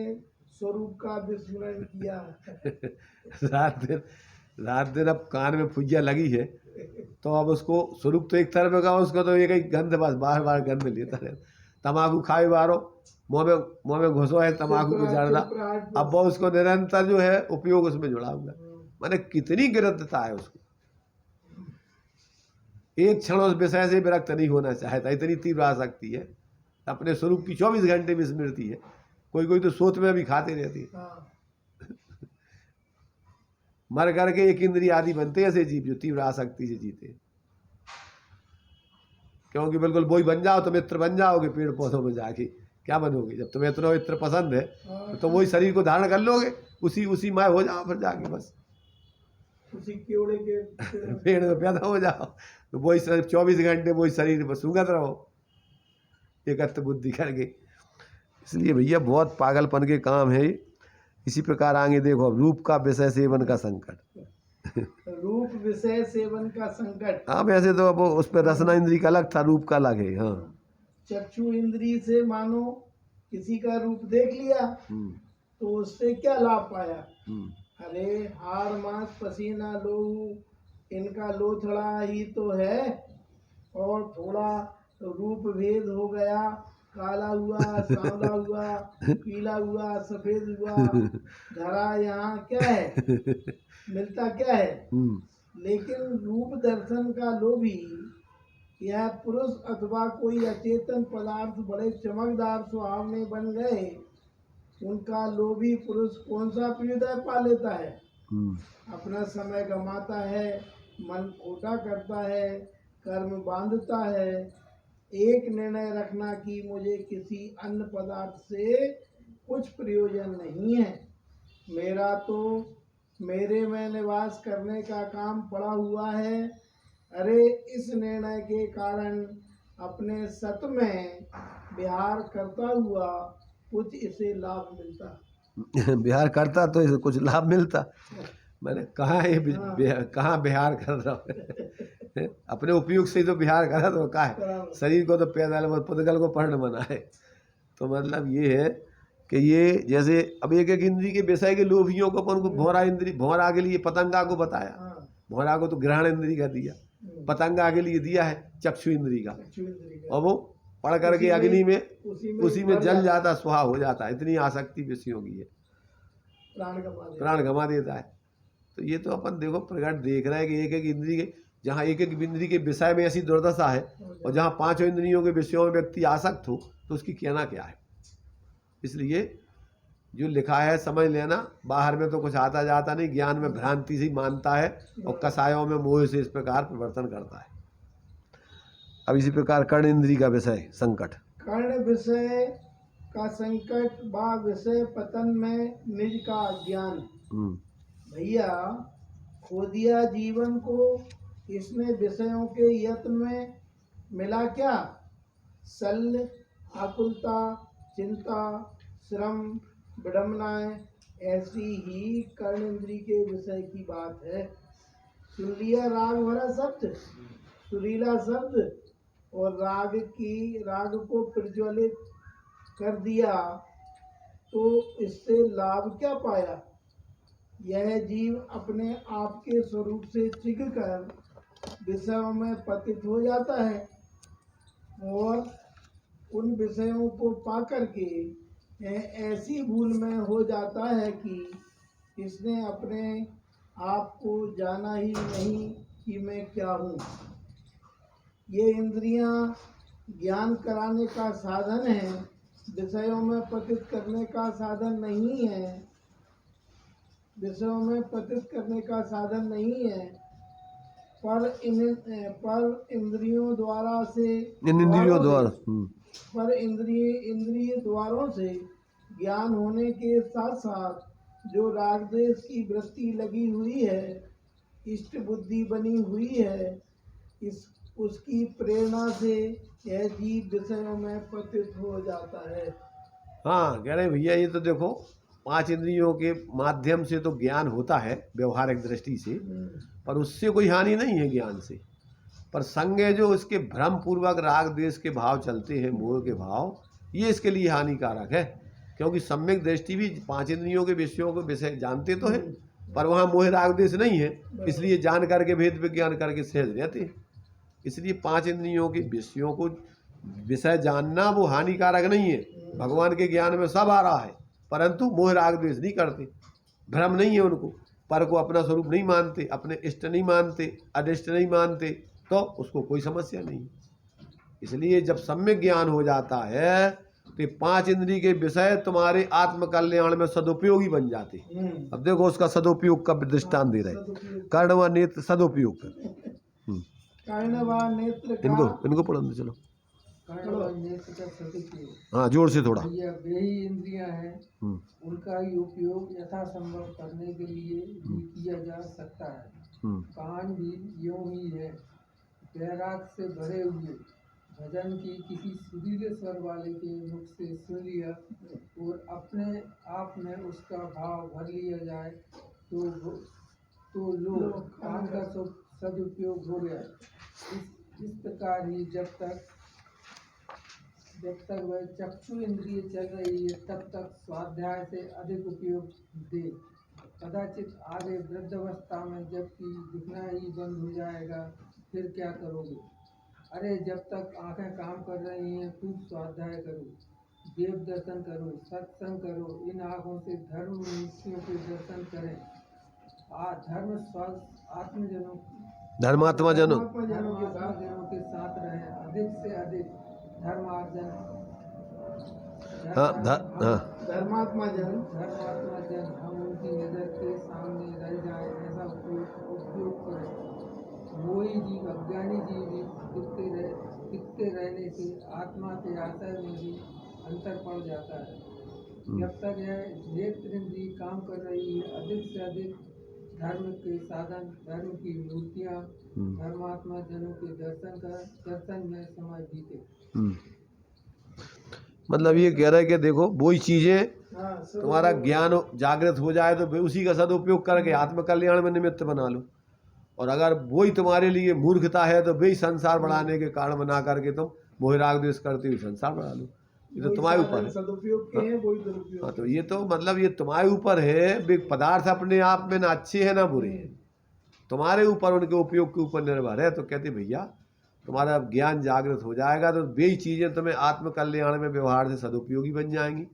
स्वरूप का विस्मरण किया। रात दिन अब कान में फुज्जिया लगी है, तो अब उसको स्वरूप तो एक तरफ का, उसको तो एक ही गंध, बस बार बार गंध लेता रहे। तम्बाकू खाए बारो, मुंह में घुसो है तम्बाकू को जड़ना, अब वो उसको निरंतर जो है उपयोग उसमें जुड़ा हुआ है। माने कितनी गिरफ्तता है उसको, एक क्षण उस विषय से विरक्त नहीं होना चाहता, इतनी तीव्र आसक्ति है। अपने स्वरूप की 24 घंटे में स्मृति है। कोई कोई तो सोच में भी खाते रहती है। मर करके एक इंद्रिय आदि बनते ऐसे जीव जो तीव्र आसक्ति से जीते, क्योंकि बिल्कुल वही बन जाओ तो मित्र बन जाओगे पेड़ पौधों में जाके, क्या बनोगे? जब तुम्हें इतना इत्र पसंद है तो वही शरीर को धारण कर लोगे, उसी माय हो जाओ फिर जाके, बस उसी केवड़े के पेड़ में पैदा हो जाओ, तो वही 24 घंटे वही शरीर में सूंघत रहो एकत्र बुद्धि करके। इसलिए भैया बहुत पागलपन के काम है। इसी प्रकार आगे देखो, रूप का विषय सेवन का संकट। रूप विषय सेवन का संकट। हाँ, वैसे तो अब उस पर रसना इंद्री का अलग था, रूप का अलग है। हाँ, चक्षु इंद्री से मानो किसी का रूप देख लिया तो उससे क्या लाभ पाया? अरे हाड़ मांस पसीना लोहू इनका लोथड़ा ही तो है, और थोड़ा रूप भेद हो गया, काला हुआ, सांवला हुआ, पीला हुआ, सफेद हुआ, धरा यहाँ क्या है, मिलता क्या है? लेकिन रूप दर्शन का लोभी यह पुरुष अथवा कोई अचेतन पदार्थ बड़े चमकदार सुहावने बन गए, उनका लोभी पुरुष कौन सा अभ्युदय पा लेता है? अपना समय गंवाता है, मन खोटा करता है, कर्म बांधता है। एक निर्णय रखना कि मुझे किसी अन्य पदार्थ से कुछ प्रयोजन नहीं है, मेरा तो मेरे में निवास करने का काम पड़ा हुआ है। अरे इस निर्णय के कारण अपने सत में विहार करता हुआ कुछ इसे लाभ मिलता। बिहार करता तो इसे कुछ लाभ मिलता। मैंने कहा ये कहाँ बिहार कर रहा हूँ अपने उपयोग से ही तो बिहार करा, तो कहा है शरीर को तो पैदल पुद्गल को पढ़ मना है। तो मतलब ये है कि ये जैसे अब एक एक इंद्री के विषय के लोभियों को अपन को भौरा के लिए पतंगा को बताया, भौरा को तो ग्रहण इंद्री का दिया, पतंगा के लिए दिया है चक्षु इंद्री का, और वो पढ़ करके अग्नि में उसी में जल जाता, सुहा हो जाता है। इतनी आसक्ति विषयों की है, प्राण गंवा देता है। तो ये तो अपन देखो प्रकट देख रहे हैं कि एक एक इंद्री के, जहाँ एक एक इंद्री के विषय में ऐसी दुर्दशा है, और जहाँ पांचों इंद्रियों के विषयों में व्यक्ति आसक्त हो, तो उसकी कहना क्या है। इसलिए जो लिखा है समझ लेना, बाहर में तो कुछ आता जाता नहीं, ज्ञान में भ्रांति से मानता है, और कसायों में मोह से इस प्रकार परिवर्तन करता है। अब इसी प्रकार कर्ण इंद्री का विषय संकट। कर्ण विषय का संकट बा विषय पतन में निज का ज्ञान। भैया खो दिया जीवन को, इसने विषयों के यत्न में मिला क्या? शल्य, आकुलता, चिंता, श्रम, विडम्बनाएं, ऐसी ही कर्ण इंद्री के विषय की बात है। सुन लिया राग भरा शब्द, सुरीला शब्द, और राग को प्रज्वलित कर दिया, तो इससे लाभ क्या पाया? यह जीव अपने आप के स्वरूप से चिग कर विषयों में पतित हो जाता है, और उन विषयों को पाकर के ऐसी भूल में हो जाता है कि इसने अपने आप को जाना ही नहीं कि मैं क्या हूँ। ये इंद्रियां ज्ञान कराने का साधन है, विषयों में पतित करने का साधन नहीं है, विषयों में पतित करने का साधन नहीं है। पर इंद्रियों द्वारा से पर इंद्रिय द्वारों से ज्ञान होने के साथ साथ जो राग द्वेष की वृत्ति लगी हुई है, इष्ट बुद्धि बनी हुई है, उसकी प्रेरणा से यह जीव विषयों में पतित हो जाता है। हाँ, कह रहे भैया ये तो देखो 5 इंद्रियों के माध्यम से तो ज्ञान होता है व्यवहारिक दृष्टि से, पर उससे कोई हानि नहीं है ज्ञान से। पर संगे जो इसके भ्रम पूर्वक राग द्वेष के भाव चलते हैं, मोह के भाव, ये इसके लिए हानिकारक है। क्योंकि सम्यक दृष्टि भी 5 इंद्रियों के विषयों के विषय जानते तो है, पर वहाँ मोह राग द्वेष नहीं है, इसलिए जान करके भेद विज्ञान करके सहज रहते हैं। इसलिए 5 इंद्रियों के विषयों को विषय जानना वो हानिकारक नहीं है। भगवान के ज्ञान में सब आ रहा है, परंतु मोह राग द्वेष नहीं करते, भ्रम नहीं है उनको, पर को अपना स्वरूप नहीं मानते, अपने इष्ट नहीं मानते, अनिष्ट नहीं मानते, तो उसको कोई समस्या नहीं। इसलिए जब सम्यक ज्ञान हो जाता है तो ये 5 इंद्रिय के विषय तुम्हारे आत्म कल्याण में सदुपयोगी बन जाते हैं। अब देखो उसका सदुपयोग का दृष्टांत दे रहे, कर्ण व नेत्र सदुपयोग कर। कर्ण व नेत्र का इनको पढ़ने चलो। कर्ण व नेत्र का सदुपयोग। हाँ, जोर से थोड़ा। भैया वे ही इंद्रियां हैं, उनका ही उपयोग यथासंभव करने के लिए भी किया जा सकता है। कान भी यूं ही है, बैराग से भरे हुए भजन की किसी सुरीले स्वर वाले के मुख से सुन लिया और अपने आप में उसका भाव भर लिया जाए तो लो कान का सदुपयोग हो गया। इस प्रकार ही जब तक वह चक्षु इंद्रिय चल रही है तब तक स्वाध्याय से अधिक उपयोग दे। कदाचित आगे वृद्धावस्था में जबकि दिखना ही बंद हो जाएगा, फिर क्या करोगे? अरे जब तक आंखें काम कर रही हैं खूब स्वाध्याय करो, देव दर्शन करो, सत्संग करो। इन आंखों से धर्म नीतियों के दर्शन करें। आत्मजनों धर्मात्मा जनों के साथ रहें। अधिक से अधिक धर्मार्जन। धर्मात्मा जन हम उनकी नजर के सामने रह जाए, ऐसा उपयोग करें। मोही जीव अज्ञानी जीव भी दिखते रहने से आत्मा के आशय में भी अंतर पड़ जाता है। जब तक यह नेत्र इंद्रिय काम कर रही है, अधिक से अधिक धर्म के साधन, धर्म की मूर्तियाँ, धर्मात्मा जनों के दर्शन में समय बीते। मतलब ये कह रहा है कि देखो वही चीजें तुम्हारा ज्ञान जागृत हो जाए तो उसी का सदुपयोग करके आत्म कल्याण में निमित्त बना लो, और अगर वही तुम्हारे लिए मूर्खता है तो वही संसार बढ़ाने के कारण बना करके तुम मोह राग द्वेष करते हुए संसार बढ़ा लो। ये तो तुम्हारे ऊपर है। सदुपयोग के हैं, वही दुरुपयोग। हाँ, तो ये तो मतलब ये तुम्हारे ऊपर है। वे पदार्थ अपने आप में ना अच्छे हैं ना बुरे हैं, तुम्हारे ऊपर उनके उपयोग के ऊपर निर्भर है। तो कहते भैया तुम्हारा ज्ञान जागृत हो जाएगा तो वही चीज़ें तुम्हें आत्म कल्याण में व्यवहार से सदुपयोगी बन जाएंगी,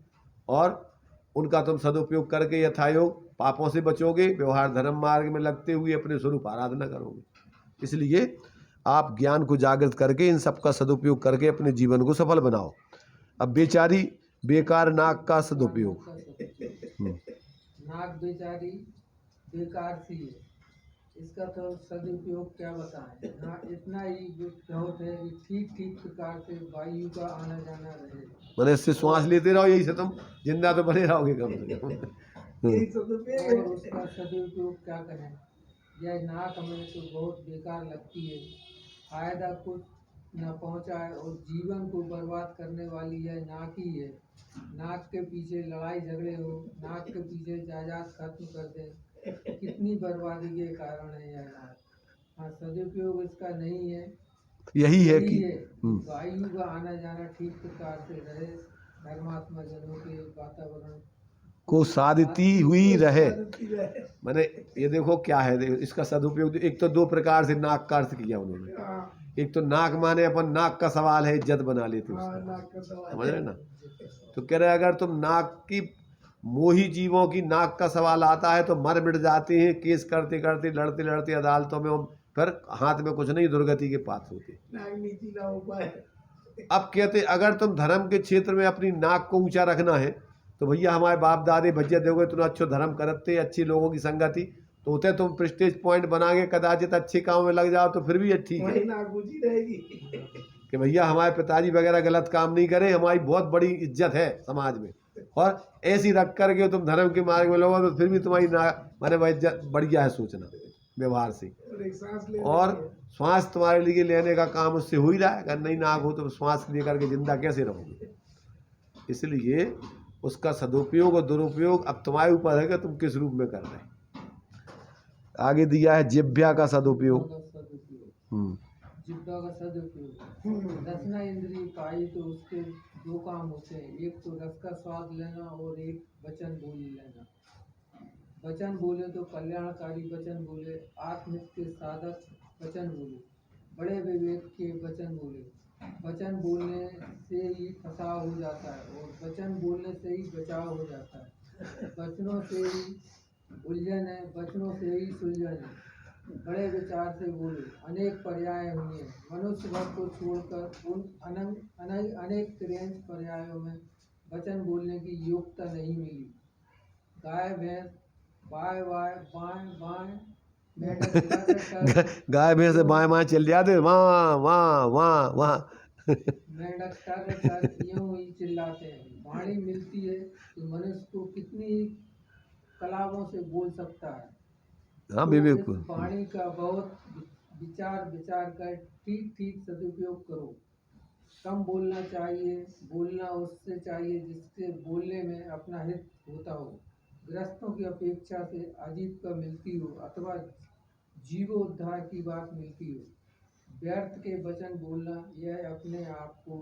और उनका तुम सदुपयोग करके यथायोग पापों से बचोगे, व्यवहार धर्म मार्ग में लगते हुए अपने स्वरूप आराधना करोगे। इसलिए आप ज्ञान को जागृत करके इन सब का सदुपयोग करके अपने जीवन को सफल बनाओ। अब बेचारी बेकार नाक का सदुपयोग। नाक बेचारी बेकार सी है, इसका तो सदुपयोग क्या बताएं। हाँ, इतना ही बहुत है कि ठीक प्रकार से वायु का आना जाना रहे। मैंने इससे श्वास लेते रहो, यही से तुम जिंदा तो बने रहोगे कम से कम। और उसका सदुपयोग क्या करें। यह नाक हमें तो बहुत बेकार लगती है, फायदा कुछ न पहुंचाए और जीवन को बर्बाद करने वाली यह नाक ही है। नाक के पीछे लड़ाई झगड़े हो, नाक के पीछे जायदाद खत्म कर दे, कितनी बर्बादी के कारण है यह नाक। हाँ, सदुपयोग इसका नहीं है, यही है कि वायु का आना जाना ठीक प्रकार से रहे, धर्मात्मा जनों के वातावरण को साधती हुई रहे। मैंने ये देखो क्या है, देखो इसका सदुपयोग एक तो 2 प्रकार से नाक का अर्थ किया उन्होंने। एक तो नाक माने अपन नाक का सवाल है, इज्जत बना लेते समझ रहे ना। तो कह रहे अगर तुम नाक की मोही जीवों की नाक का सवाल आता है तो मर मिट जाते हैं, केस करते करते लड़ते लड़ते अदालतों में, फिर हाथ में कुछ नहीं, दुर्गति के पात्र होते। अब कहते अगर तुम धर्म के क्षेत्र में अपनी नाक को ऊंचा रखना है तो भैया हमारे बाप दादे भैया दोगे तुम अच्छो धर्म करते, अच्छे लोगों की संगति तो होते, तुम प्रेस्टेज पॉइंट बना के कदाचित अच्छे काम में लग जाओ तो फिर भी ठीक है कि भैया हमारे पिताजी वगैरह गलत काम नहीं करे, हमारी बहुत बड़ी इज्जत है समाज में, और ऐसी रख करके तुम धर्म के मार्ग में लोगे तो फिर भी तुम्हारी माने इज्जत बढ़िया है। सोचना व्यवहार से एक सांस ले और रही है। श्वास तुम्हारे लिए लेने का काम उससे हो ही रहा है। अगर नहीं नाक हो तो श्वास लेकर के जिंदा कैसे रहोगे? इसलिए उसका सदुपयोग और दुरुपयोग अब तुम्हारे ऊपर है कि तुम किस रूप में कर रहे हो। आगे दिया है जिह्वा का सदुपयोग। जिह्वा का सदुपयोग, रसना इंद्रिय पाई तो उसके दो काम होते हैं, एक तो रस का स्वाद लेना और एक वचन बोल लेना। वचन बोले तो कल्याणकारी वचन बोले, आत्महित के साधक वचन बोले, बड़े विवेक के वचन बोले। वचन बोलने से ही फसाव हो जाता है और वचन बोलने से ही बचाव हो जाता है। वचनों से ही उलझन है, वचनों से ही सुलझन है। बड़े विचार से बोले, अनेक पर्याय हुए। मनुष्य वर्ग को छोड़कर उन अनेक त्रियंश पर्यायों में वचन बोलने की योग्यता नहीं मिली। गाय भैंस बाय बाय बाएं बाएं मेंढक कर गाय भैंस से बाएं बाएं चल जाते, वहाँ वहाँ वहाँ वहाँ। मेंढक कर यूं ही चिल्लाते हैं। वाणी मिलती है तो मनुष्य को कितनी ही कलाओं से बोल सकता है। हाँ, तो विवेक इस को। वाणी का बहुत विचार कर ठीक ठीक सदुपयोग करो। कम बोलना चाहिए, बोलना उससे चाहिए जिससे बोलने में अपना हित होता हो। गृहस्थों की अपेक्षा से आजीविका मिलती हो अथवा जीवोद्धार की बात मिलती हो। व्यर्थ के वचन बोलना यह अपने आप को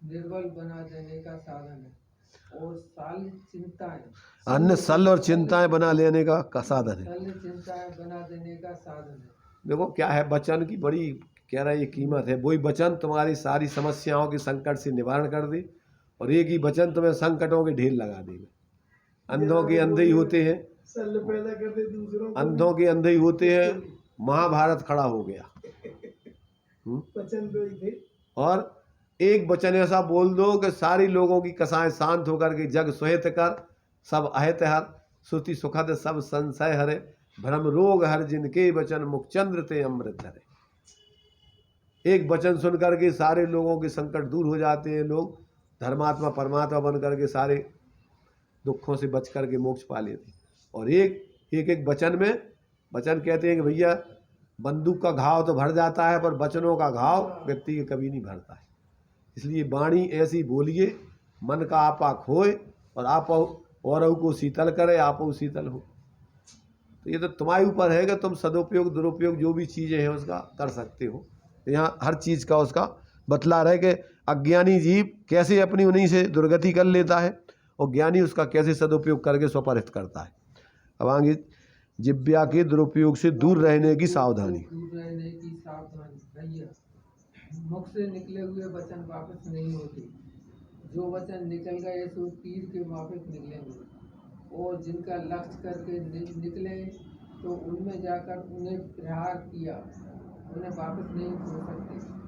निर्बल बना देने का साधन है और साल चिंताएं अन्य सल और चिंताएं बना लेने का साधन है। शल्य चिंताएं बना देने का साधन है। देखो क्या है, वचन की बड़ी कह रहा है ये कीमत है। वही वचन तुम्हारी सारी समस्याओं के संकट से निवारण कर दे और एक ही वचन तुम्हें संकटों के ढेर लगा देगा। अंधों के अंधे ही होते हैं, सल पैदा कर दे दूसरों को। अंधों के अंधे ही होते हैं। महाभारत खड़ा हो गया। वचन तो ही थे। और एक वचन ऐसा बोल दो कि सारी लोगों की कसाएं शांत होकर के जग सुहित कर, सब अहित हर, श्रुति सुखद सब संशय हरे, भ्रम रोग हर जिनके वचन मुखचंद्र ते अमृत हरे। एक वचन सुन करके सारे लोगों के संकट दूर हो जाते हैं। लोग धर्मात्मा परमात्मा बन करके सारे दुखों से बच करके मोक्ष पा लेते हैं। और एक वचन में, वचन कहते हैं कि भैया बंदूक का घाव तो भर जाता है पर वचनों का घाव व्यक्ति के कभी नहीं भरता है। इसलिए वाणी ऐसी बोलिए मन का आपा खोए और आप औरों को शीतल करे, आप शीतल हो। तो ये तो तुम्हारे ऊपर है कि तुम सदुपयोग दुरुपयोग जो भी चीज़ें हैं उसका कर सकते हो। यहाँ हर चीज़ का उसका बतला रहे कि अज्ञानी जीव कैसे अपनी उन्हीं से दुर्गति कर लेता है और ज्ञानी उसका कैसे सदुपयोग करके स्वपरित करता है। अब आगे जिह्वा के दुरुपयोग से दूर रहने की सावधानी। दूर रहने की सावधानी भैया, मुख से निकले हुए वचन वापस नहीं होते। जो वचन निकल गए सो तीर के माफिक निकलेंगे और जिनका लक्ष्य करके निकले तो उनमें जाकर उन्हें प्रहार किया, उन्हें वापस नहीं हो सकते।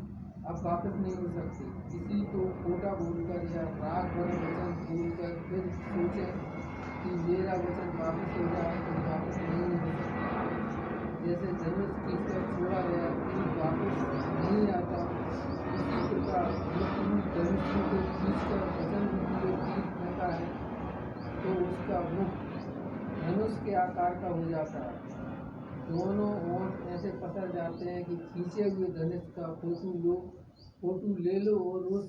अब वापस नहीं हो सकते। किसी को खोटा बोलकर या राग भरे वचन बोलकर फिर सोचे कि मेरा वचन वापस हो जाए तो वापस नहीं हो सकता। जैसे धनुष खींचकर छोड़ा गया तीर वापस नहीं आता, इसी प्रकार धनुष को खींचकर वचन रूपी तीर फेंका है तो उसका मुख धनुष के आकार का हो जाता है। दोनों ओर ऐसे पसर जाते हैं कि खींचे हुए धनुष का फोटो ले लो और उस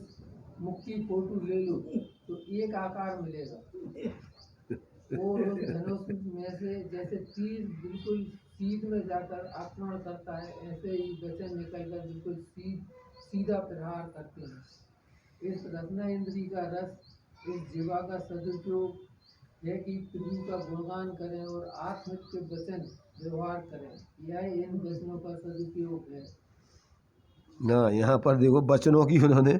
मुख की फोटो ले लो तो एक आकार मिलेगा। और उस धनुष में से जैसे तीर बिल्कुल सीध में जाकर आक्रमण करता है, ऐसे ही वचन निकलकर बिल्कुल सीधा प्रहार करते हैं। इस रत्ना इंद्री का रस, इस जीवा का सदुपयोग है कि प्रभु का गुणगान करें और आत्महित के वचन व्यवहार करें। यह इन वचनों का सदुपयोग है। ना यहाँ पर देखो वचनों की उन्होंने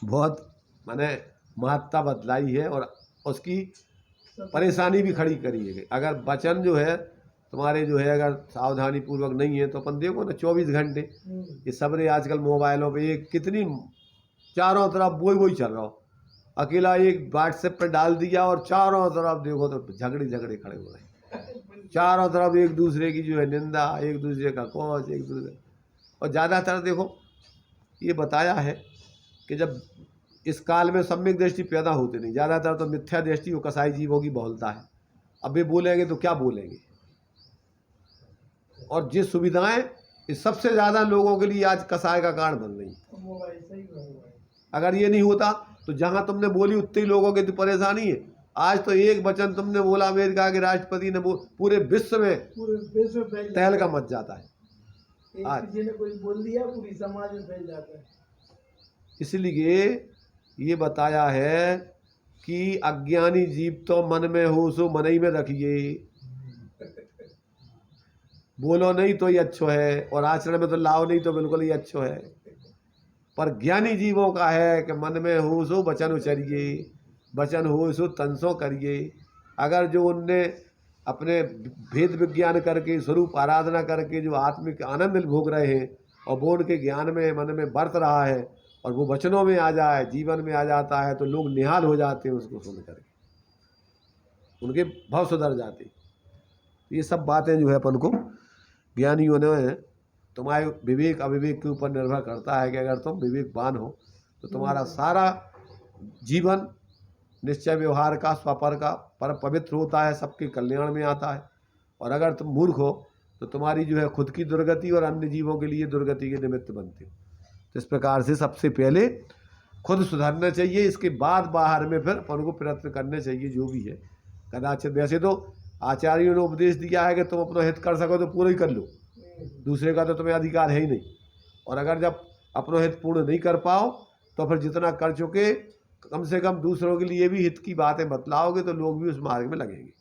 बहुत माने महत्ता बतलाई है और उसकी परेशानी भी खड़ी करी है। अगर वचन जो है तुम्हारे जो है अगर सावधानी पूर्वक नहीं है तो अपन देखो ना 24 घंटे ये सबरे आजकल मोबाइलों पे ये कितनी चारों तरफ वही चल रहा हो। अकेला एक व्हाट्सएप पे डाल दिया और चारों तरफ देखो तो झगड़े खड़े हो रहे। चारों तरफ एक दूसरे की जो है निंदा, एक दूसरे का कोच, एक दूसरे। और ज़्यादातर देखो ये बताया है कि जब इस काल में सम्यक दृष्टि पैदा होती नहीं, ज़्यादातर तो मिथ्या दृष्टि वो कसाई जीवों की बहुलता है। अब वे बोलेंगे तो क्या बोलेंगे। और जिस सुविधाएं ये सबसे ज़्यादा लोगों के लिए आज कसाय का कारण बन रही है। मोबाइल सही मोबाइल। अगर ये नहीं होता तो जहाँ तुमने बोली उतने ही लोगों की तो परेशानी है। आज तो एक वचन तुमने बोला अमेरिका के राष्ट्रपति ने, पूरे विश्व में पूरे विश्व में फैल तहलका मच जाता है। एक आज किसी ने कुछ बोल दिया पूरी समाज में फैल जाता है। इसलिए ये बताया है कि अज्ञानी जीव तो मन में हो सो मन ही में रखिए, बोलो नहीं तो ही अच्छो है और आचरण में तो लाओ नहीं तो बिल्कुल ही अच्छो है। पर ज्ञानी जीवों का है कि मन में हो सो वचन उचरिए, वचन हो सो तन सो करिए। अगर जो उनने अपने भेद विज्ञान करके स्वरूप आराधना करके जो आत्मिक आनंद भोग रहे हैं और वो उनके ज्ञान में मन में बरत रहा है और वो वचनों में आ जाए, जीवन में आ जाता है, तो लोग निहाल हो जाते हैं उसको सुन करके, उनके भाव सुधर जाते। ये सब बातें जो है अपन को ज्ञानियों ने, तुम्हारे विवेक अविवेक के ऊपर निर्भर करता है कि अगर तुम विवेकवान हो तो तुम्हारा सारा जीवन निश्चय व्यवहार का स्वपर का परम पवित्र होता है, सबके कल्याण में आता है। और अगर तुम मूर्ख हो तो तुम्हारी जो है खुद की दुर्गति और अन्य जीवों के लिए दुर्गति के निमित्त बनते हो। तो इस प्रकार से सबसे पहले खुद सुधरना चाहिए, इसके बाद बाहर में फिर अपन को प्रयत्न करने चाहिए जो भी है। कदाचित वैसे तो आचार्यों ने उपदेश दिया है कि तुम अपना हित कर सको तो पूरा ही कर लो, दूसरे का तो तुम्हें अधिकार है ही नहीं। और अगर जब अपना हित पूर्ण नहीं कर पाओ तो फिर जितना कर चुके कम से कम दूसरों के लिए भी हित की बातें बतलाओगे तो लोग भी उस मार्ग में लगेंगे।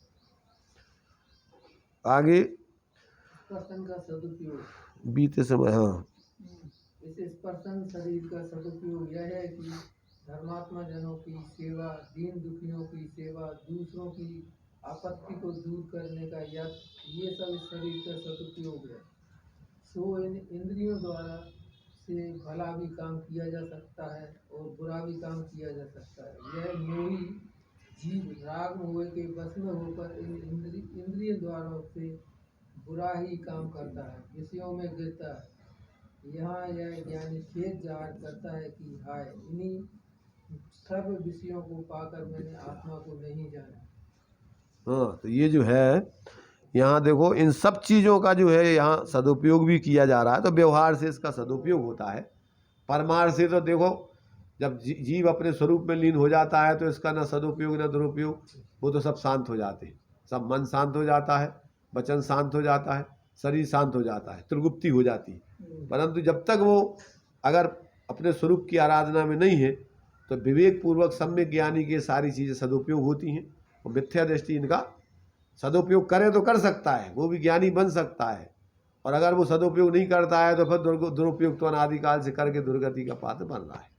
आगे स्पर्शन का सदुपयोग। बीते समय, हाँ, इस स्पर्शन शरीर का सदुपयोग यह है कि धर्मात्मा जनों की सेवा, दीन दुखियों की सेवा, दूसरों की आपत्ति को दूर करने का यत्न, ये सब इस शरीर का सदुपयोग है। सो इन इंद्रियों द्वारा से भला भी काम किया जा सकता है और बुरा भी काम किया जा सकता है। यह मोही जीव राग मोह के वश में होकर इन इंद्रिय द्वारों से बुरा ही काम करता है, विषयों में गिरता है। यहाँ यह ज्ञानी खेद जाहिर करता है कि हाय, इन्हीं सर्व विषयों को पाकर मैंने आत्मा को नहीं जाना। हाँ, तो ये जो है यहाँ देखो इन सब चीज़ों का जो है यहाँ सदुपयोग भी किया जा रहा है। तो व्यवहार से इसका सदुपयोग होता है, परमार्थ से तो देखो जब जीव अपने स्वरूप में लीन हो जाता है तो इसका ना सदुपयोग ना दुरुपयोग, वो तो सब शांत हो जाते हैं। सब मन शांत हो जाता है, वचन शांत हो जाता है, शरीर शांत हो जाता है, त्रिगुप्ति हो जाती है। परंतु जब तक वो अगर अपने स्वरूप की आराधना में नहीं है तो विवेक पूर्वक सम्यक ज्ञानी की सारी चीज़ें सदुपयोग होती हैं। और मिथ्या दृष्टि इनका सदुपयोग करे तो कर सकता है, वो भी ज्ञानी बन सकता है। और अगर वो सदुपयोग नहीं करता है तो फिर दुरुपयोग तो अनादिकाल से करके दुर्गति का पात्र बन रहा है।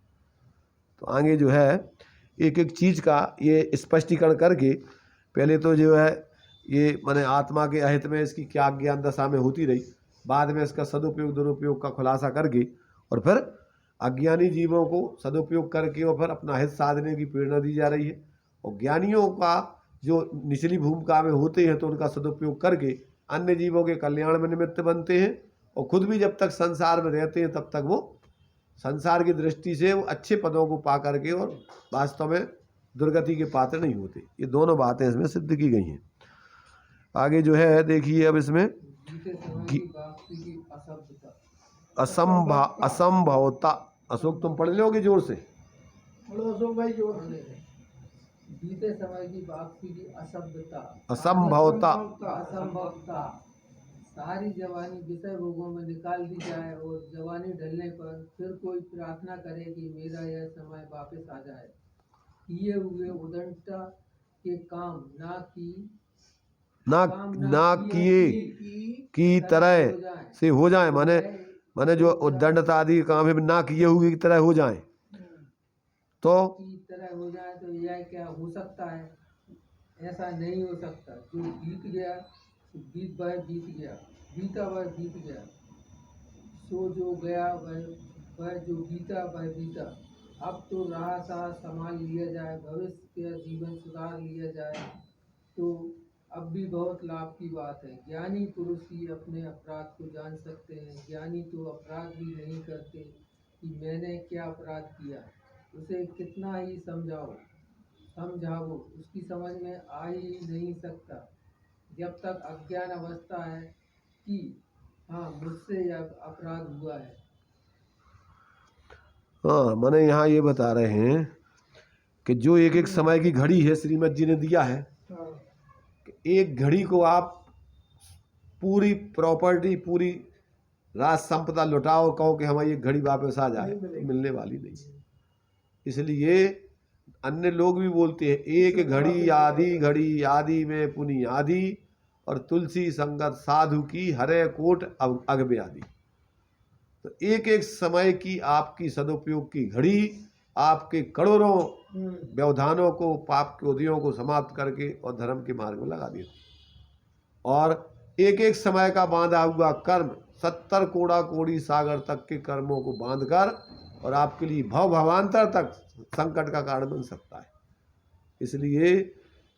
तो आगे जो है एक एक चीज़ का ये स्पष्टीकरण करके, पहले तो जो है ये माने आत्मा के अहित में इसकी क्या ज्ञान दशा में होती रही, बाद में इसका सदुपयोग दुरुपयोग का खुलासा करके और फिर अज्ञानी जीवों को सदुपयोग करके और फिर अपना हित साधने की प्रेरणा दी जा रही है। और ज्ञानियों का जो निचली भूमिका में होते हैं तो उनका सदुपयोग करके अन्य जीवों के कल्याण में निमित्त बनते हैं। और खुद भी जब तक संसार में रहते हैं तब तक वो संसार की दृष्टि से वो अच्छे पदों को पा करके और वास्तव में दुर्गति के पात्र नहीं होते। ये दोनों बातें इसमें सिद्ध की गई हैं। आगे जो है देखिए अब इसमें असंभवता। अशोक तुम पढ़ लोगे जोर से? अशोक भाई जोर से। बीते समय की वापसी की असभ्यता, असंभवता, सारी जवानी विषय भोगों में निकाल दी जाए और जवानी ढलने पर फिर कोई प्रार्थना करे कि मेरा यह समय वापस आ जाए। किए हुए उदंडता के काम ना किए की तरह से हो जाए, माने जो उदंडता आदि काम है ना किए हुए की तरह हो जाए तो यह क्या हो सकता है? ऐसा नहीं हो सकता। जो बीत गया बीत गया, बीता वह बीत गया। सो जो गया वह जो बीता वह बीता। अब तो रहा सहा संभाल लिया जाए, भविष्य का जीवन सुधार लिया जाए तो अब भी बहुत लाभ की बात है। ज्ञानी पुरुष ही अपने अपराध को जान सकते हैं। ज्ञानी तो अपराध भी नहीं करते कि मैंने क्या अपराध किया। उसे कितना ही समझाओ उसकी समझ में आ ही नहीं सकता। जब तक अज्ञान अवस्था है कि हाँ मुझसे यह अपराध हुआ है। हाँ, मैंने यहाँ ये बता रहे हैं कि जो एक एक समय की घड़ी है श्रीमद जी ने दिया है हाँ, कि एक घड़ी को आप पूरी प्रॉपर्टी, पूरी राज संपदा लुटाओ, कहो कि हमारी एक घड़ी वापस आ जाए, नहीं मिलेगी। मिलने वाली नहीं। इसलिए अन्य लोग भी बोलते हैं एक घड़ी आदि में पुनि आदि, और तुलसी संगत साधु की हरे कोट अगबे आदि। तो एक एक समय की आपकी सदुपयोग की घड़ी आपके करोड़ों व्यवधानों को, पाप के उदयों को समाप्त करके और धर्म के मार्ग में लगा देती। और एक एक समय का बांधा हुआ कर्म 70 कोड़ा कोड़ी सागर तक के कर्मों को बांधकर और आपके लिए भवांतर तक संकट का कारण बन सकता है। इसलिए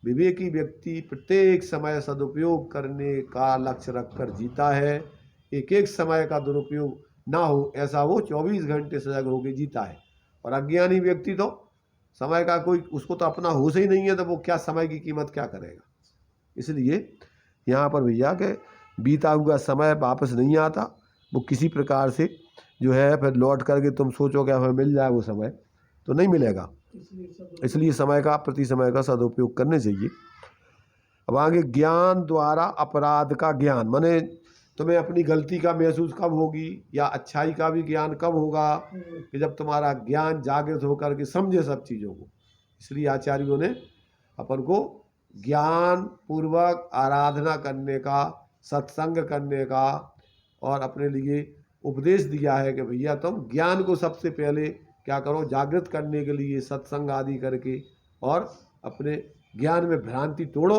विवेकी व्यक्ति प्रत्येक समय सदुपयोग करने का लक्ष्य रखकर जीता है। एक एक समय का दुरुपयोग ना हो, ऐसा वो 24 घंटे सजग होकर जीता है। और अज्ञानी व्यक्ति तो समय का कोई, उसको तो अपना होश ही नहीं है, तो वो क्या समय की कीमत क्या करेगा। इसलिए यहाँ पर भैया के बीता हुआ समय वापस नहीं आता, वो किसी प्रकार से जो है फिर लौट करके तुम सोचो कि हमें मिल जाए वो समय, तो नहीं मिलेगा। इसलिए समय का, प्रति समय का सदुपयोग करने चाहिए। अब आगे ज्ञान द्वारा अपराध का ज्ञान, माने तुम्हें अपनी गलती का महसूस कब होगी, या अच्छाई का भी ज्ञान कब होगा, कि जब तुम्हारा ज्ञान जागृत होकर के समझे सब चीज़ों को। इसलिए आचार्यों ने अपन को ज्ञान पूर्वक आराधना करने का, सत्संग करने का और अपने लिए उपदेश दिया है कि भैया तुम ज्ञान को सबसे पहले क्या करो, जागृत करने के लिए सत्संग आदि करके और अपने ज्ञान में भ्रांति तोड़ो,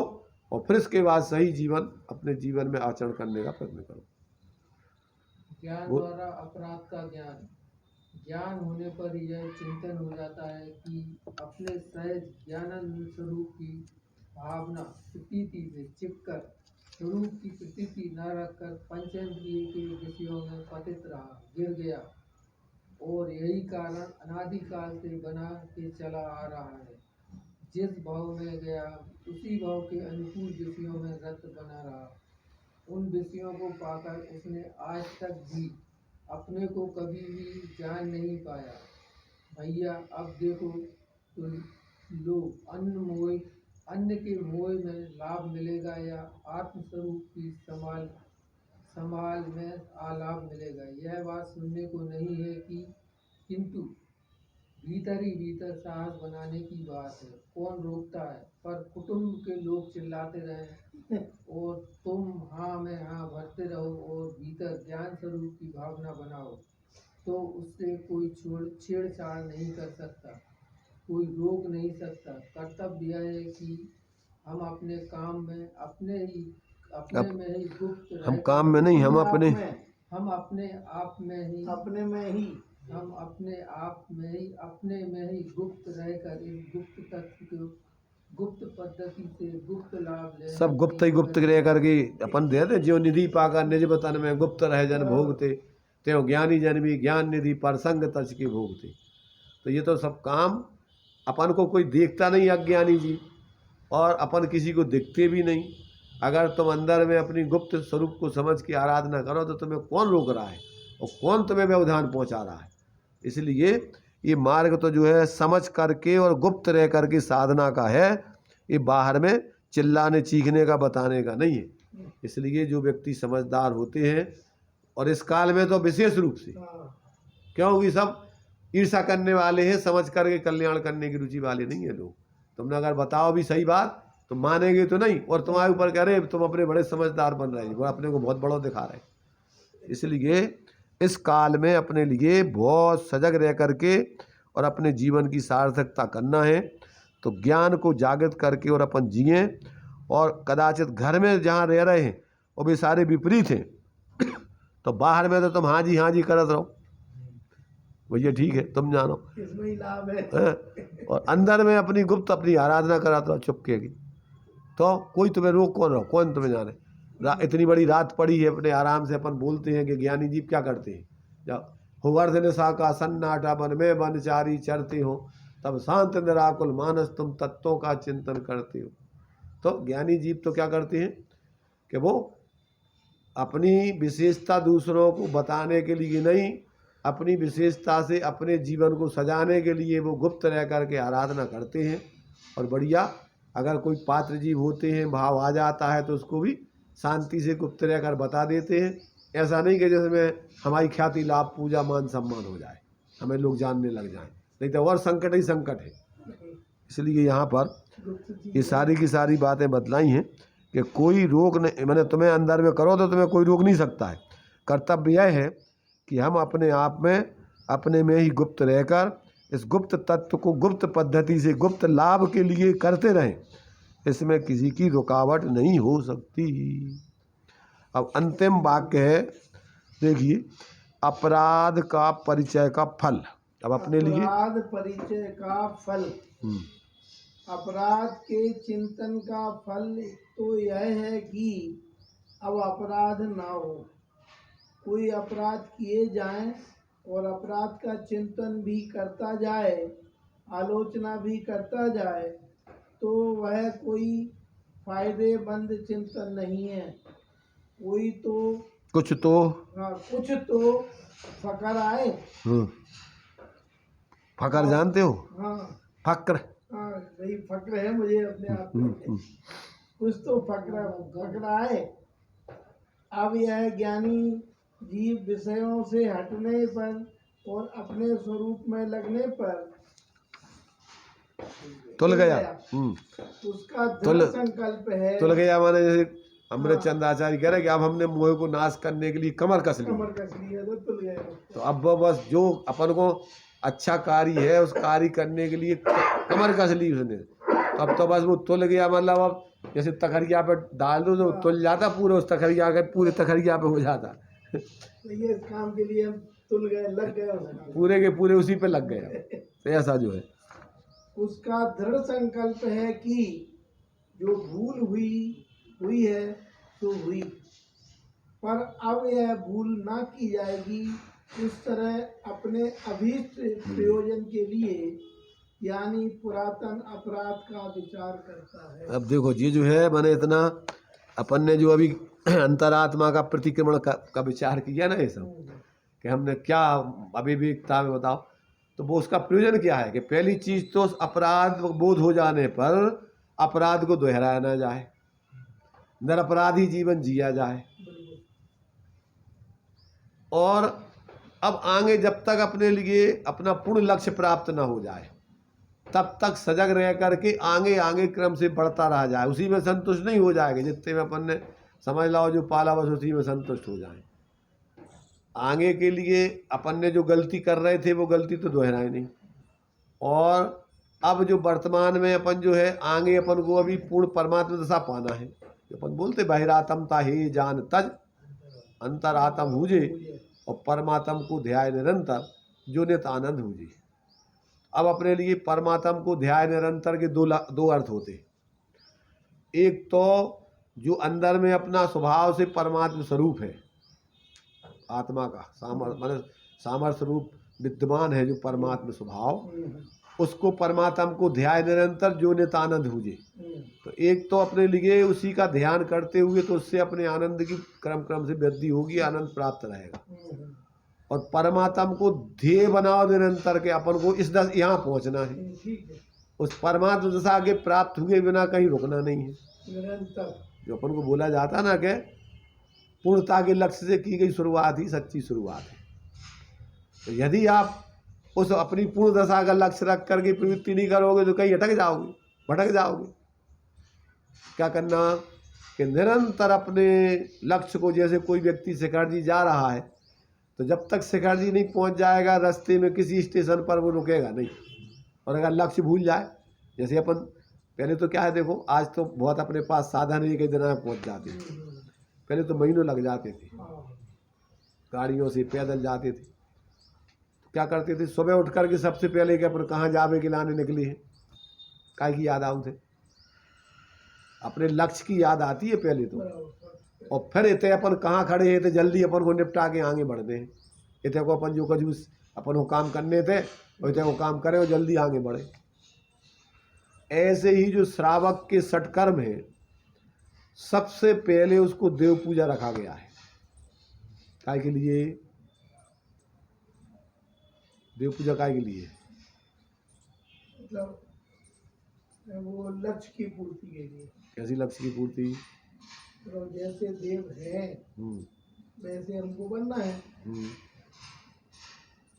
और फिर इसके बाद सही जीवन अपने जीवन में आचरण करने का प्रयत्न करो। ज्ञान द्वारा अपराध का ज्ञान, ज्ञान होने पर यह चिंतन हो जाता है कि अपने सहज ज्ञानानंद स्वरूप की भावना प्रतीति से चिपकर स्वरूप की प्रतीति न रखकर पंचेंद्रिय के विषयों में पतित रहा, गिर गया, और यही कारण अनादिकाल से बना के चला आ रहा है। जिस भाव में गया उसी भाव के अनुकूल विषयों में रत बना रहा। उन विषयों को पाकर उसने आज तक भी अपने को कभी भी जान नहीं पाया। भैया अब देखो तो लो, अन्य के मोह में लाभ मिलेगा या आत्मस्वरूप की संभाल में आलाभ मिलेगा, यह बात सुनने को नहीं है कि किंतु भीतर ही भीतर साहस बनाने की बात है। कौन रोकता है, पर कुटुंब के लोग चिल्लाते रहे और तुम हाँ में हाँ भरते रहो और भीतर ज्ञान स्वरूप की भावना बनाओ, तो उससे कोई छेड़छाड़ नहीं कर सकता, कोई रोक नहीं सकता। कर्तव्य यह है कि हम अपने काम में अपने में ही गुप्त रहकर, हम काम में नहीं, हम अपने में ही गुप्त रहकर इस गुप्त तत्व को गुप्त पद्धति से गुप्त लाभ ले, सब गुप्त ही गुप्त रह करके अपन देते, जो निधि पाकर निज वतन में गुप्त रह जन भोगते, त्यों ज्ञानी जन भी ज्ञान निधि पर संग तज के भोगते। तो ये तो सब काम अपन को कोई देखता नहीं अज्ञानी जी, और अपन किसी को दिखते भी नहीं। अगर तुम अंदर में अपनी गुप्त स्वरूप को समझ के आराधना करो तो तुम्हें कौन रोक रहा है और कौन तुम्हें व्यवधान पहुंचा रहा है। इसलिए ये मार्ग तो जो है समझ करके और गुप्त रह करके साधना का है, ये बाहर में चिल्लाने चीखने का बताने का नहीं है। इसलिए जो व्यक्ति समझदार होते हैं, और इस काल में तो विशेष रूप से, क्योंकि सब ईर्षा करने वाले हैं, समझ करके कल्याण करने की रुचि वाले नहीं है लोग। तुमने अगर बताओ भी सही बात तो मानेंगे तो नहीं, और तुम्हारे ऊपर कह रहे तुम अपने बड़े समझदार बन रहे हैं, वो अपने को बहुत बड़ा दिखा रहे हैं। इसलिए इस काल में अपने लिए बहुत सजग रह करके और अपने जीवन की सार्थकता करना है। तो ज्ञान को जागृत करके और अपन जिए, और कदाचित घर में जहाँ रह रहे हैं वो भी सारे विपरीत हैं, तो बाहर में तो तुम हाँ जी करत रहो, भैया ठीक है तुम जानो, इसमें ही लाभ है। और अंदर में अपनी गुप्त अपनी आराधना कराते रहो चुपके की, तो कोई तुम्हें रोक कौन रहो, कौन तुम्हें जाने। इतनी बड़ी रात पड़ी है, अपने आराम से अपन बोलते हैं कि ज्ञानी जीव क्या करते हैं, जब हुवर्धन सा का सन्नाटा वन में वनचारी चरते हो, तब शांत निराकुल मानस तुम तत्वों का चिंतन करते हो। तो ज्ञानी जीव तो क्या करते हैं कि वो अपनी विशेषता दूसरों को बताने के लिए नहीं, अपनी विशेषता से अपने जीवन को सजाने के लिए वो गुप्त रह कर के आराधना करते हैं। और बढ़िया, अगर कोई पात्र जीव होते हैं, भाव आ जाता है तो उसको भी शांति से गुप्त रह कर बता देते हैं। ऐसा नहीं कि जैसे हमारी ख्याति, लाभ, पूजा, मान सम्मान हो जाए, हमें लोग जानने लग जाएं, नहीं तो और संकट ही संकट है। इसलिए यहाँ पर ये सारी की सारी बातें बतलाई हैं कि कोई रोक नहीं, मैंने तुम्हें अंदर में करो तो तुम्हें कोई रोक नहीं सकता है। कर्तव्य यह है कि हम अपने आप में, अपने में ही गुप्त रहकर इस गुप्त तत्व को गुप्त पद्धति से गुप्त लाभ के लिए करते रहें। इसमें किसी की रुकावट नहीं हो सकती। अब अंतिम वाक्य है, देखिए, अपराध का परिचय का फल। अब अपने लिए अपराध परिचय का फल, अपराध के चिंतन का फल तो यह है कि अब अपराध ना हो। कोई अपराध किए जाएं और अपराध का चिंतन भी करता जाए, आलोचना भी करता जाए, तो वह कोई फायदेमंद चिंतन नहीं है। कोई तो कुछ तो कुछ तो फकर आए। फकर जानते हो? हाँ फक्र, हाँ, वही फक्र है मुझे अपने आप में। कुछ तो फक्र आए। अब यह ज्ञानी जीव विषयों से हटने पर और अपने स्वरूप में लगने पर तुल गया। उसका दृढ़ संकल्प है। तुल गया माने जैसे अमृत चंद आचार्य कह रहे कि अब हमने मोह को नाश करने के लिए कमर कस ली है तो तुल गया। तो अब वो बस जो अपन को अच्छा कार्य है उस कार्य करने के लिए कमर कस ली उसने। तो अब तो बस वो तुल गया, मतलब अब जैसे तखरिया पे डाल दो तो तुल जाता पूरे उस तखरिया के, पूरे तखरिया पे हो जाता। ये इस काम के लिए हम तुल गए, लग गए, पूरे के पूरे उसी पे लग गए। तो ऐसा जो है उसका दृढ़ संकल्प है कि जो भूल हुई है तो हुई, पर अब यह भूल ना की जाएगी। इस तरह अपने अभीष्ट प्रयोजन के लिए यानी पुरातन अपराध का विचार करता है। अब देखो ये जो है, मैंने इतना अपन ने जो अभी अंतरात्मा का प्रतिक्रमण का विचार किया ना, ये सब कि हमने क्या अविवेकता में बताओ, तो वो उसका प्रयोजन क्या है कि पहली चीज तो अपराध बोध हो जाने पर अपराध को दोहराया ना जाए, निरपराधी जीवन जिया जाए। और अब आगे जब तक अपने लिए अपना पूर्ण लक्ष्य प्राप्त ना हो जाए तब तक सजग रह करके आगे आगे क्रम से बढ़ता रहा जाए। उसी में संतुष्ट नहीं हो जाएगा, जितने में अपन ने समझ लाओ जो पाला बस उसी में संतुष्ट हो जाए। आगे के लिए अपन ने जो गलती कर रहे थे वो गलती तो दोहराए नहीं। और अब जो वर्तमान में अपन जो है आगे अपन को अभी पूर्ण परमात्मा दशा पाना है। जो अपन बोलते बहिरातम ता हे जान तज अंतरात्म हुजे और परमात्म को ध्याय निरंतर जो नित आनंद हुजे। अब अपने लिए परमात्म को ध्याय निरंतर के दो अर्थ होते। एक तो जो अंदर में अपना स्वभाव से परमात्म स्वरूप है, आत्मा का सामर्थ्य रूप विद्यमान है जो परमात्म स्वभाव, उसको परमात्म को ध्याय निरंतर जो नित आनंद हुजे। तो एक तो अपने लिए उसी का ध्यान करते हुए तो उससे अपने आनंद की क्रम क्रम से वृद्धि होगी, आनंद प्राप्त रहेगा। और परमात्मा को ध्येय बनाओ निरंतर के अपन को इस दशा यहाँ पहुँचना है। उस परमात्मा दशा के प्राप्त हुए बिना कहीं रुकना नहीं है। निरंतर जो अपन को बोला जाता ना कि पूर्णता के लक्ष्य से की गई शुरुआत ही सच्ची शुरुआत है। तो यदि आप उस अपनी पूर्ण दशा का लक्ष्य रख करके प्रवृत्ति नहीं करोगे तो कहीं अटक जाओगे, भटक जाओगे। क्या करना कि निरंतर अपने लक्ष्य को, जैसे कोई व्यक्ति शिखर जी जा रहा है तो जब तक शिखर जी नहीं पहुंच जाएगा रास्ते में किसी स्टेशन पर वो रुकेगा नहीं। और अगर लक्ष्य भूल जाए, जैसे अपन पहले तो क्या है, देखो आज तो बहुत अपने पास साधन है, कई दिन में पहुंच जाते थे। पहले तो महीनों लग जाते थे, गाड़ियों से पैदल जाते थे। तो क्या करते थे, सुबह उठ करके सबसे पहले कि अपन कहाँ जावे के लाने निकले हैं, काय की याद आऊँ थे, अपने लक्ष्य की याद आती है पहले तो। और फिर इतने अपन कहाँ खड़े हैं तो जल्दी अपन को निपटा के आगे बढ़ते हैं। इतने को अपन जो कजूस अपन को काम करने थे और इतने को काम करें और जल्दी आगे बढ़े। ऐसे ही जो श्रावक के सटकर्म है, सबसे पहले उसको देव पूजा रखा गया है। काय के लिए? देव पूजा काय के लिए? मतलब वो लक्ष्य की पूर्ति के लिए। कैसी लक्ष्य की पूर्ति? तो जैसे देव है वैसे हमको बनना है,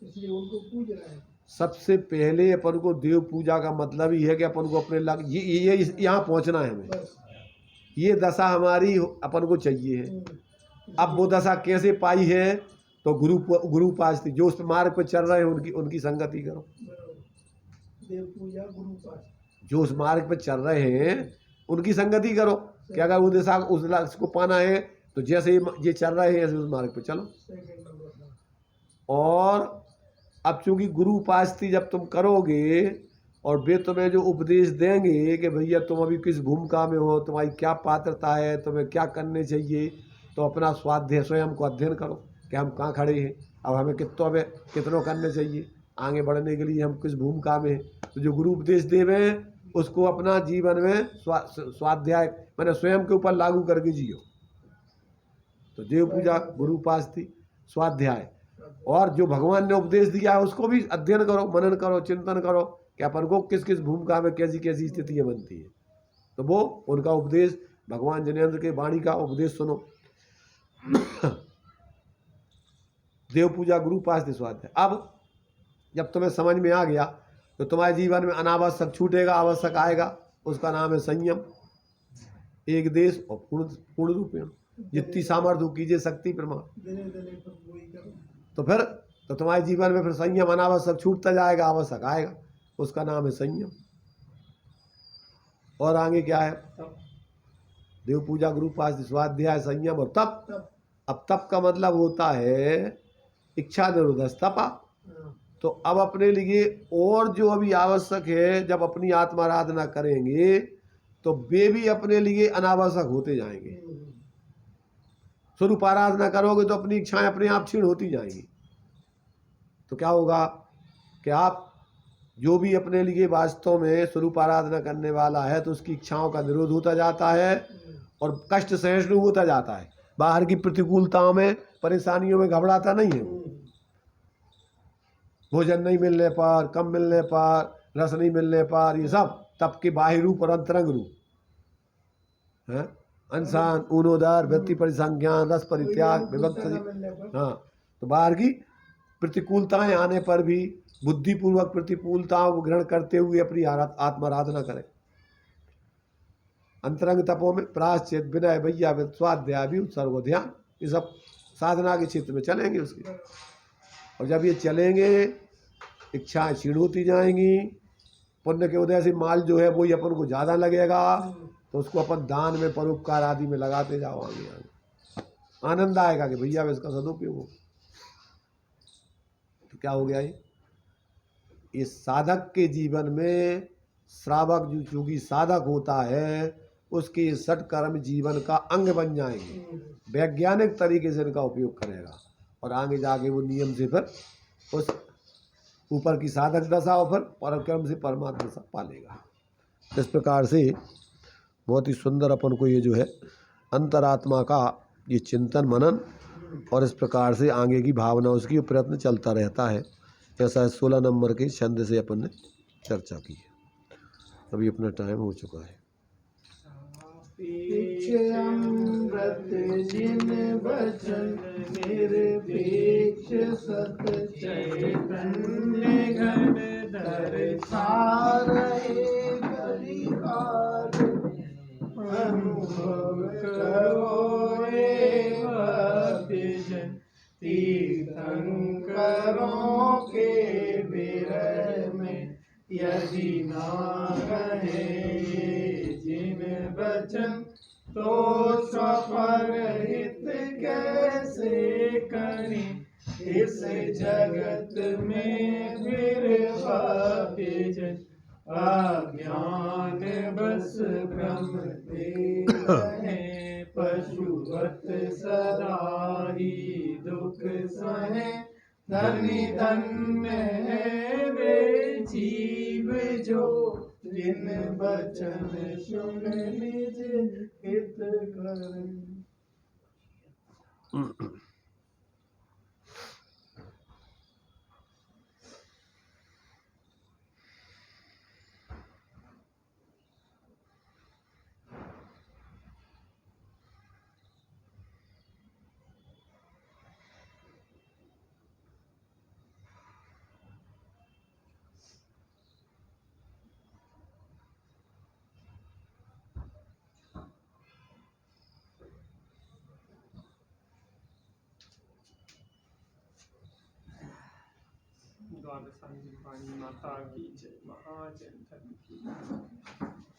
इसलिए उनको पूज रहा है। सबसे पहले अपन को देव पूजा का मतलब ही है कि अपन को अपने ये यहाँ पहुँचना है हमें। बस। ये दशा हमारी अपन को चाहिए है। अब वो दशा कैसे पाई है? तो गुरु उपासती, जो उस मार्ग पर चल रहे हैं उनकी संगति करो। देव पूजा गुरु उपासना, जो उस मार्ग पर चल रहे हैं उनकी संगति करो कि अगर वो दशा उस लक्ष्य को पाना है तो जैसे ये चल रहे हैं ऐसे उस मार्ग पर चलो। Second number. और अब चूंकि गुरु उपासती जब तुम करोगे और वे तुम्हें जो उपदेश देंगे कि भैया तुम अभी किस भूमिका में हो, तुम्हारी क्या पात्रता है, तुम्हें क्या करने चाहिए, तो अपना स्वाध्याय स्वयं को अध्ययन करो कि हम कहाँ खड़े हैं, अब हमें कितनों करने चाहिए, आगे बढ़ने के लिए हम किस भूमिका में हैं। तो जो गुरु उपदेश देवे उसको अपना जीवन में स्वाध्याय मैंने स्वयं के ऊपर लागू करके जियो। तो देव पूजा गुरु उपासती स्वाध्याय, और जो भगवान ने उपदेश दिया है उसको भी अध्ययन करो, मनन करो, चिंतन करो कि अपन को किस किस भूमिका में कैसी कैसी स्थितियाँ बनती है। तो वो उनका उपदेश, भगवान जिनेंद्र के वाणी का उपदेश सुनो। देव पूजा गुरु उपासती स्वाध्याय। अब जब तुम्हें समझ में आ गया तो तुम्हारे जीवन में अनावश्यक छूटेगा, आवश्यक आएगा। उसका नाम है संयम, एक देश और पूर्ण रूपेण। जितनी सामर्थ्य हो कीजिए शक्ति प्रमाण। तो फिर तो तुम्हारे जीवन में फिर संयम अनावश्यक छूटता जाएगा, आवश्यक आएगा। उसका नाम है संयम। और आगे क्या है? देव पूजा गुरु उपासती स्वाध्याय, संयम और तप। अब तप का मतलब होता है इच्छा निरोध तपा। तो अब अपने लिए और जो अभी आवश्यक है, जब अपनी आत्माराधना करेंगे तो वे भी अपने लिए अनावश्यक होते जाएंगे। स्वरूप आराधना करोगे तो अपनी इच्छाएं अपने आप क्षीण होती जाएंगी। तो क्या होगा कि आप जो भी अपने लिए वास्तव में स्वरूप आराधना करने वाला है तो उसकी इच्छाओं का निरोध होता जाता है और कष्ट सहिष्णु होता जाता है। बाहर की प्रतिकूलताओं में, परेशानियों में घबराता नहीं है। भोजन नहीं मिलने पर, कम मिलने पर, रस नहीं मिलने पर, ये सब तप के बाह्य रूप और अंतरंग रूप है। इंसान ऊनोदर, व्यक्ति परिसंज्ञान, रस परित्याग, विभक्त। हाँ, तो बाहर की प्रतिकूलताएं आने पर भी बुद्धिपूर्वक प्रतिकूलताओं को ग्रहण करते हुए अपनी आत्माराधना करें। अंतरंग तपों में प्रायश्चित, विनय, वैयावृत, स्वाध्याय भी, उत्सर्ग, ध्यान, ये सब साधना के क्षेत्र में चलेंगे उसके। और जब ये चलेंगे इच्छाएं क्षीण होती जाएंगी। पुण्य के उदय से माल जो है वही अपन को ज़्यादा लगेगा, तो उसको अपन दान में, परोपकार आदि में लगाते जाओ। आगे आनंद आएगा कि भैया इसका सदुपयोग हो। तो क्या हो गया ये साधक के जीवन में, श्रावक जो चूंकि साधक होता है उसके सत्कर्म जीवन का अंग बन जाएंगे। वैज्ञानिक तरीके से इनका उपयोग करेगा और आगे जाके वो नियम से फिर उस ऊपर की साधक दशा और फिर परक्रम से परमात्मा दशा पालेगा। इस प्रकार से बहुत ही सुंदर अपन को ये जो है अंतरात्मा का ये चिंतन मनन और इस प्रकार से आगे की भावना उसकी प्रयत्न चलता रहता है। ऐसा 16 नंबर के छंद से अपन ने चर्चा की है। अभी अपना टाइम हो चुका है। अमृत जिन बचन निरपेक्ष सत चैतन्य घन दर्शारहे परिहार अनुभव करो हे भक्तजन तीर्थंकरों के विरह में यदि ना रहे जिन बचन तो सफल हित कैसे करें इस जगत में फिर भक्तजन अज्ञान बस भ्रमते रहें पशुवत सदा ही दुख सहे धनी धन्य है वे जीव जो जिन बचन सुन निज हित करें। बाबा सांगी वाणी माता की जय, महाजन धर्म की जय।